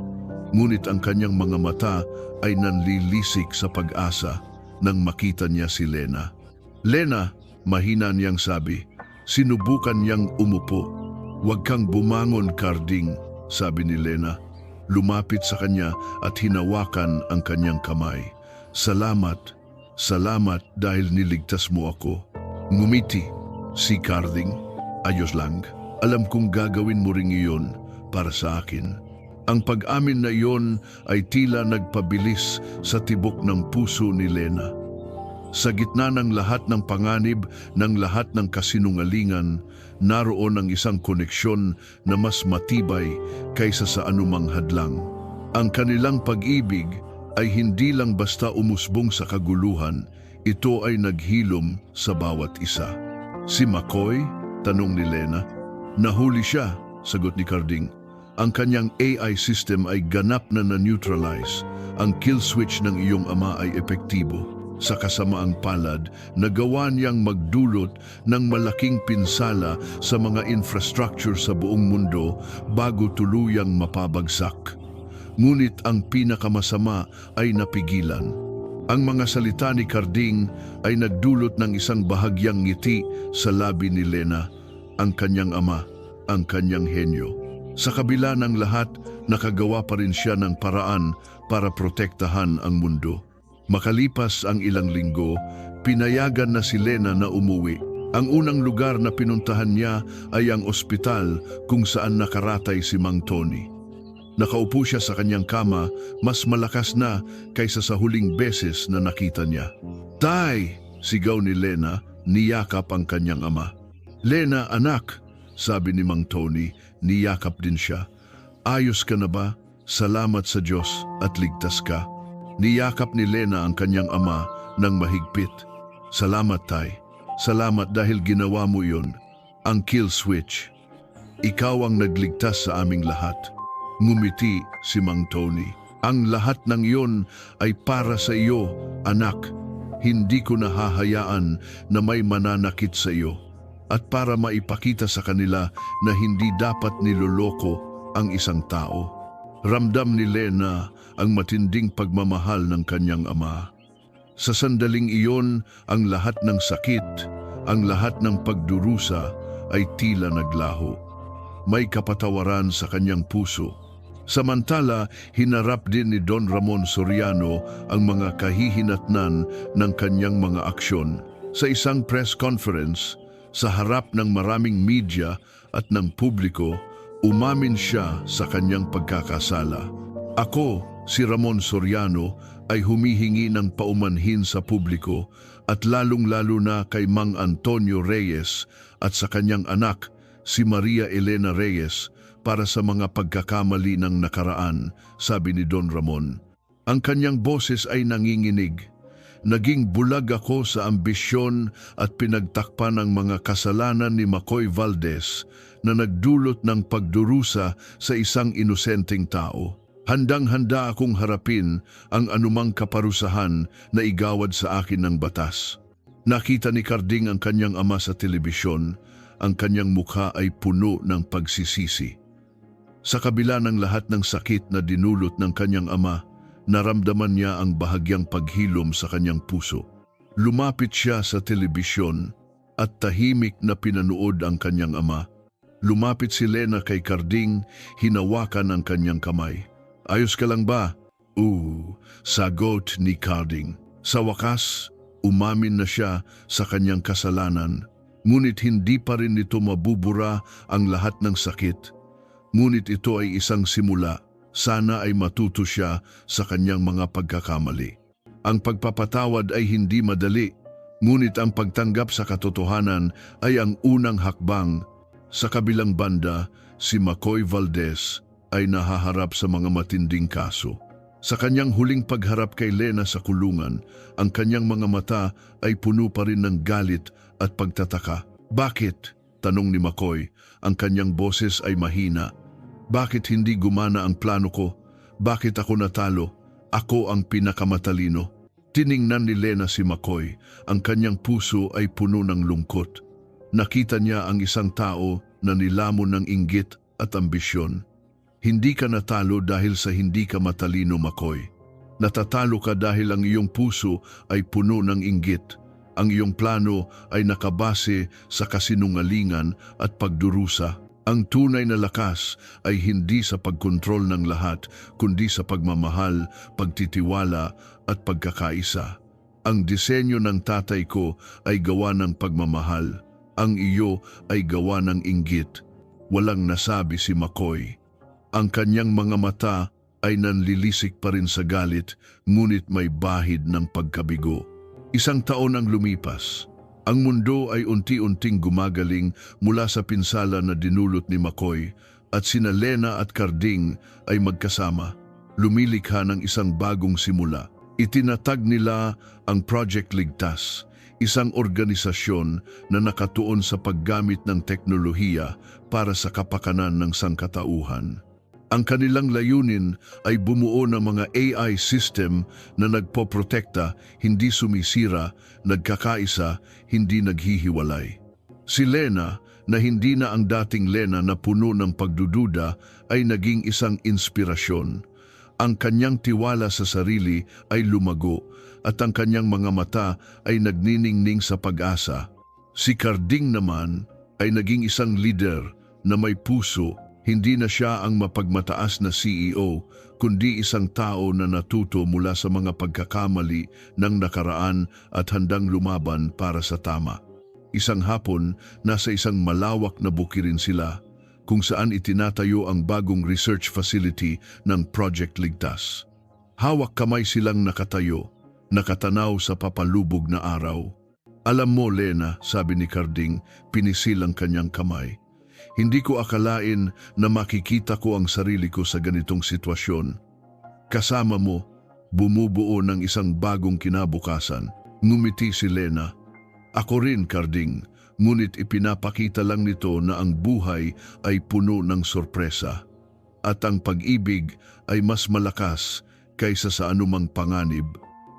Ngunit ang kanyang mga mata ay nanlilisik sa pag-asa nang makita niya si Lena. Lena, mahina niyang sabi, sinubukan niyang umupo. Huwag kang bumangon, Carding, sabi ni Lena. Lumapit sa kanya at hinawakan ang kanyang kamay. Salamat dahil niligtas mo ako. Ngumiti si Carding. Ayos lang. Alam kong gagawin mo rin iyon para sa akin. Ang pag-amin na iyon ay tila nagpabilis sa tibok ng puso ni Lena. Sa gitna ng lahat ng panganib, ng lahat ng kasinungalingan, naroon ang isang koneksyon na mas matibay kaysa sa anumang hadlang. Ang kanilang pag-ibig ay hindi lang basta umusbong sa kaguluhan, ito ay naghilom sa bawat isa. Si McCoy? Tanong ni Lena. Nahuli siya, sagot ni Carding. Ang kanyang AI system ay ganap na na-neutralize. Ang kill switch ng iyong ama ay epektibo. Sa kasamaang palad, nagawa niyang magdulot ng malaking pinsala sa mga infrastructure sa buong mundo bago tuluyang mapabagsak. Ngunit ang pinakamasama ay napigilan. Ang mga salita ni Carding ay nagdulot ng isang bahagyang ngiti sa labi ni Lena, ang kanyang ama, ang kanyang henyo. Sa kabila ng lahat, nakagawa pa rin siya ng paraan para protektahan ang mundo. Makalipas ang ilang linggo, pinayagan na si Lena na umuwi. Ang unang lugar na pinuntahan niya ay ang ospital kung saan nakaratay si Mang Tony. Nakaupo siya sa kanyang kama, mas malakas na kaysa sa huling beses na nakita niya. Tay! Sigaw ni Lena, niyakap ang kanyang ama. Lena, anak! Sabi ni Mang Tony, niyakap din siya. Ayos ka na ba? Salamat sa Diyos at ligtas ka. Niyakap ni Lena ang kanyang ama ng mahigpit. Salamat, tay. Salamat dahil ginawa mo yun. Ang kill switch. Ikaw ang nagligtas sa aming lahat. Ngumiti si Mang Tony. Ang lahat ng iyon ay para sa iyo, anak. Hindi ko nahahayaan na may mananakit sa iyo. At para maipakita sa kanila na hindi dapat niloloko ang isang tao. Ramdam ni Lena ang matinding pagmamahal ng kanyang ama. Sa sandaling iyon, ang lahat ng sakit, ang lahat ng pagdurusa ay tila naglaho. May kapatawaran sa kanyang puso. Samantala, hinarap din ni Don Ramon Soriano ang mga kahihinatnan ng kanyang mga aksyon. Sa isang press conference, sa harap ng maraming media at ng publiko, umamin siya sa kanyang pagkakasala. Ako, Si Ramon Soriano ay humihingi ng paumanhin sa publiko at lalong-lalo na kay Mang Antonio Reyes at sa kanyang anak, si Maria Elena Reyes, para sa mga pagkakamali ng nakaraan, sabi ni Don Ramon. Ang kanyang boses ay nanginginig. Naging bulag ako sa ambisyon at pinagtakpan ng mga kasalanan ni Macoy Valdez na nagdulot ng pagdurusa sa isang inosenteng tao. Handang-handa akong harapin ang anumang kaparusahan na igawad sa akin ng batas. Nakita ni Carding ang kanyang ama sa telebisyon. Ang kanyang mukha ay puno ng pagsisisi. Sa kabila ng lahat ng sakit na dinulot ng kanyang ama, naramdaman niya ang bahagyang paghilom sa kanyang puso. Lumapit siya sa telebisyon at tahimik na pinanood ang kanyang ama. Lumapit si Lena kay Carding, hinawakan ang kanyang kamay. Ayos ka lang ba? Sagot ni Carding. Sa wakas, umamin na siya sa kanyang kasalanan. Ngunit hindi pa rin nito mabubura ang lahat ng sakit. Ngunit ito ay isang simula. Sana ay matuto siya sa kanyang mga pagkakamali. Ang pagpapatawad ay hindi madali, ngunit ang pagtanggap sa katotohanan ay ang unang hakbang. Sa kabilang banda, si Macoy Valdez ay nahaharap sa mga matinding kaso. Sa kanyang huling pagharap kay Lena sa kulungan, ang kanyang mga mata ay puno pa rin ng galit at pagtataka. Bakit? Tanong ni Macoy. Ang kanyang boses ay mahina. Bakit hindi gumana ang plano ko? Bakit ako natalo? Ako ang pinakamatalino. Tiningnan ni Lena si Macoy. Ang kanyang puso ay puno ng lungkot. Nakita niya ang isang tao na nilamon ng inggit at ambisyon. Hindi ka natalo dahil sa hindi ka matalino, Macoy. Natatalo ka dahil ang iyong puso ay puno ng inggit. Ang iyong plano ay nakabase sa kasinungalingan at pagdurusa. Ang tunay na lakas ay hindi sa pagkontrol ng lahat, kundi sa pagmamahal, pagtitiwala at pagkakaisa. Ang disenyo ng tatay ko ay gawa ng pagmamahal. Ang iyo ay gawa ng inggit. Walang nasabi si Macoy. Ang kanyang mga mata ay nanlilisik pa rin sa galit, ngunit may bahid ng pagkabigo. Isang taon ang lumipas. Ang mundo ay unti-unting gumagaling mula sa pinsala na dinulot ni Macoy at sina Lena at Carding ay magkasama. Lumilikha ng isang bagong simula. Itinatag nila ang Project Ligtas, isang organisasyon na nakatuon sa paggamit ng teknolohiya para sa kapakanan ng sangkatauhan. Ang kanilang layunin ay bumuo ng mga AI system na nagpoprotekta, hindi sumisira, nagkakaisa, hindi naghihiwalay. Si Lena, na hindi na ang dating Lena na puno ng pagdududa, ay naging isang inspirasyon. Ang kanyang tiwala sa sarili ay lumago at ang kanyang mga mata ay nagniningning sa pag-asa. Si Carding naman ay naging isang leader na may puso. Hindi na siya ang mapagmataas na CEO, kundi isang tao na natuto mula sa mga pagkakamali ng nakaraan at handang lumaban para sa tama. Isang hapon, nasa isang malawak na bukirin sila, kung saan itinatayo ang bagong research facility ng Project Ligtas. Hawak kamay silang nakatayo, nakatanaw sa papalubog na araw. Alam mo, Lena, sabi ni Carding, pinisil ang kanyang kamay. Hindi ko akalain na makikita ko ang sarili ko sa ganitong sitwasyon. Kasama mo, bumubuo ng isang bagong kinabukasan. Ngumiti si Lena. Ako rin, Carding, ngunit ipinapakita lang nito na ang buhay ay puno ng sorpresa. At ang pag-ibig ay mas malakas kaysa sa anumang panganib.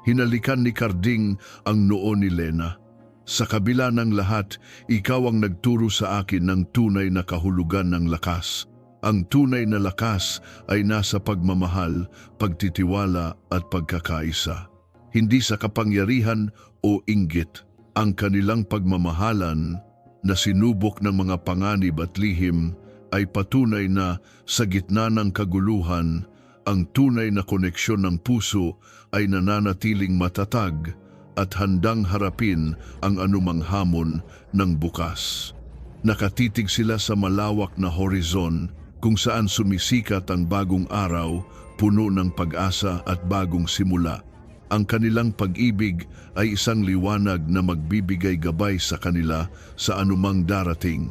Hinalikan ni Carding ang noo ni Lena. Sa kabila ng lahat, ikaw ang nagturo sa akin ng tunay na kahulugan ng lakas. Ang tunay na lakas ay nasa pagmamahal, pagtitiwala at pagkakaisa. Hindi sa kapangyarihan o inggit. Ang kanilang pagmamahalan na sinubok ng mga panganib at lihim ay patunay na sa gitna ng kaguluhan, ang tunay na koneksyon ng puso ay nananatiling matatag at handang harapin ang anumang hamon ng bukas. Nakatitig sila sa malawak na horizon kung saan sumisikat ang bagong araw, puno ng pag-asa at bagong simula. Ang kanilang pag-ibig ay isang liwanag na magbibigay gabay sa kanila sa anumang darating.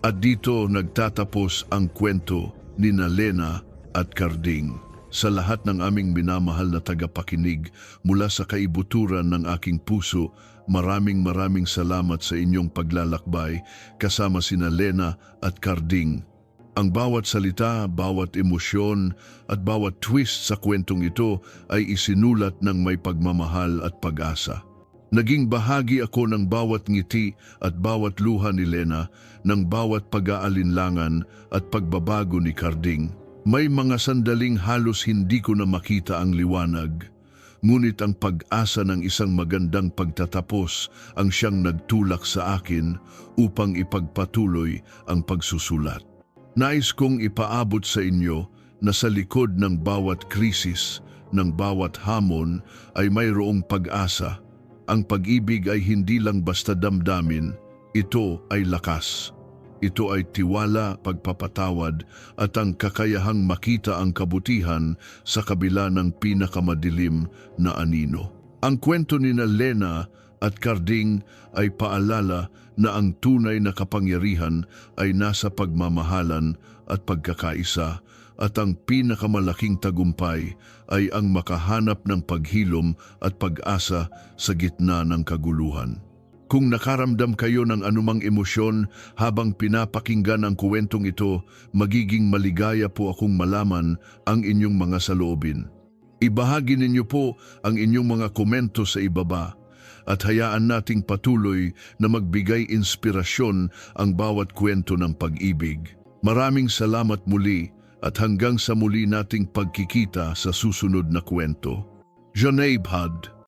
At dito nagtatapos ang kwento ni Lena at Carding. Sa lahat ng aming minamahal na tagapakinig mula sa kaibuturan ng aking puso, maraming salamat sa inyong paglalakbay kasama sina Lena at Carding. Ang bawat salita, bawat emosyon at bawat twist sa kwentong ito ay isinulat ng may pagmamahal at pag-asa. Naging bahagi ako ng bawat ngiti at bawat luha ni Lena, ng bawat pag-aalinlangan at pagbabago ni Carding. May mga sandaling halos hindi ko na makita ang liwanag, ngunit ang pag-asa ng isang magandang pagtatapos ang siyang nagtulak sa akin upang ipagpatuloy ang pagsusulat. Nais kong ipaabot sa inyo na sa likod ng bawat krisis, ng bawat hamon ay mayroong pag-asa. Ang pag-ibig ay hindi lang basta damdamin, ito ay lakas. Ito ay tiwala, pagpapatawad at ang kakayahang makita ang kabutihan sa kabila ng pinakamadilim na anino. Ang kwento ni Lena at Carding ay paalala na ang tunay na kapangyarihan ay nasa pagmamahalan at pagkakaisa, at ang pinakamalaking tagumpay ay ang makahanap ng paghilom at pag-asa sa gitna ng kaguluhan. Kung nakaramdam kayo ng anumang emosyon habang pinapakinggan ang kwentong ito, magiging maligaya po akong malaman ang inyong mga saloobin. Ibahagi ninyo po ang inyong mga komento sa ibaba at hayaan nating patuloy na magbigay inspirasyon ang bawat kwento ng pag-ibig. Maraming salamat muli at hanggang sa muli nating pagkikita sa susunod na kwento. Jonaib Had.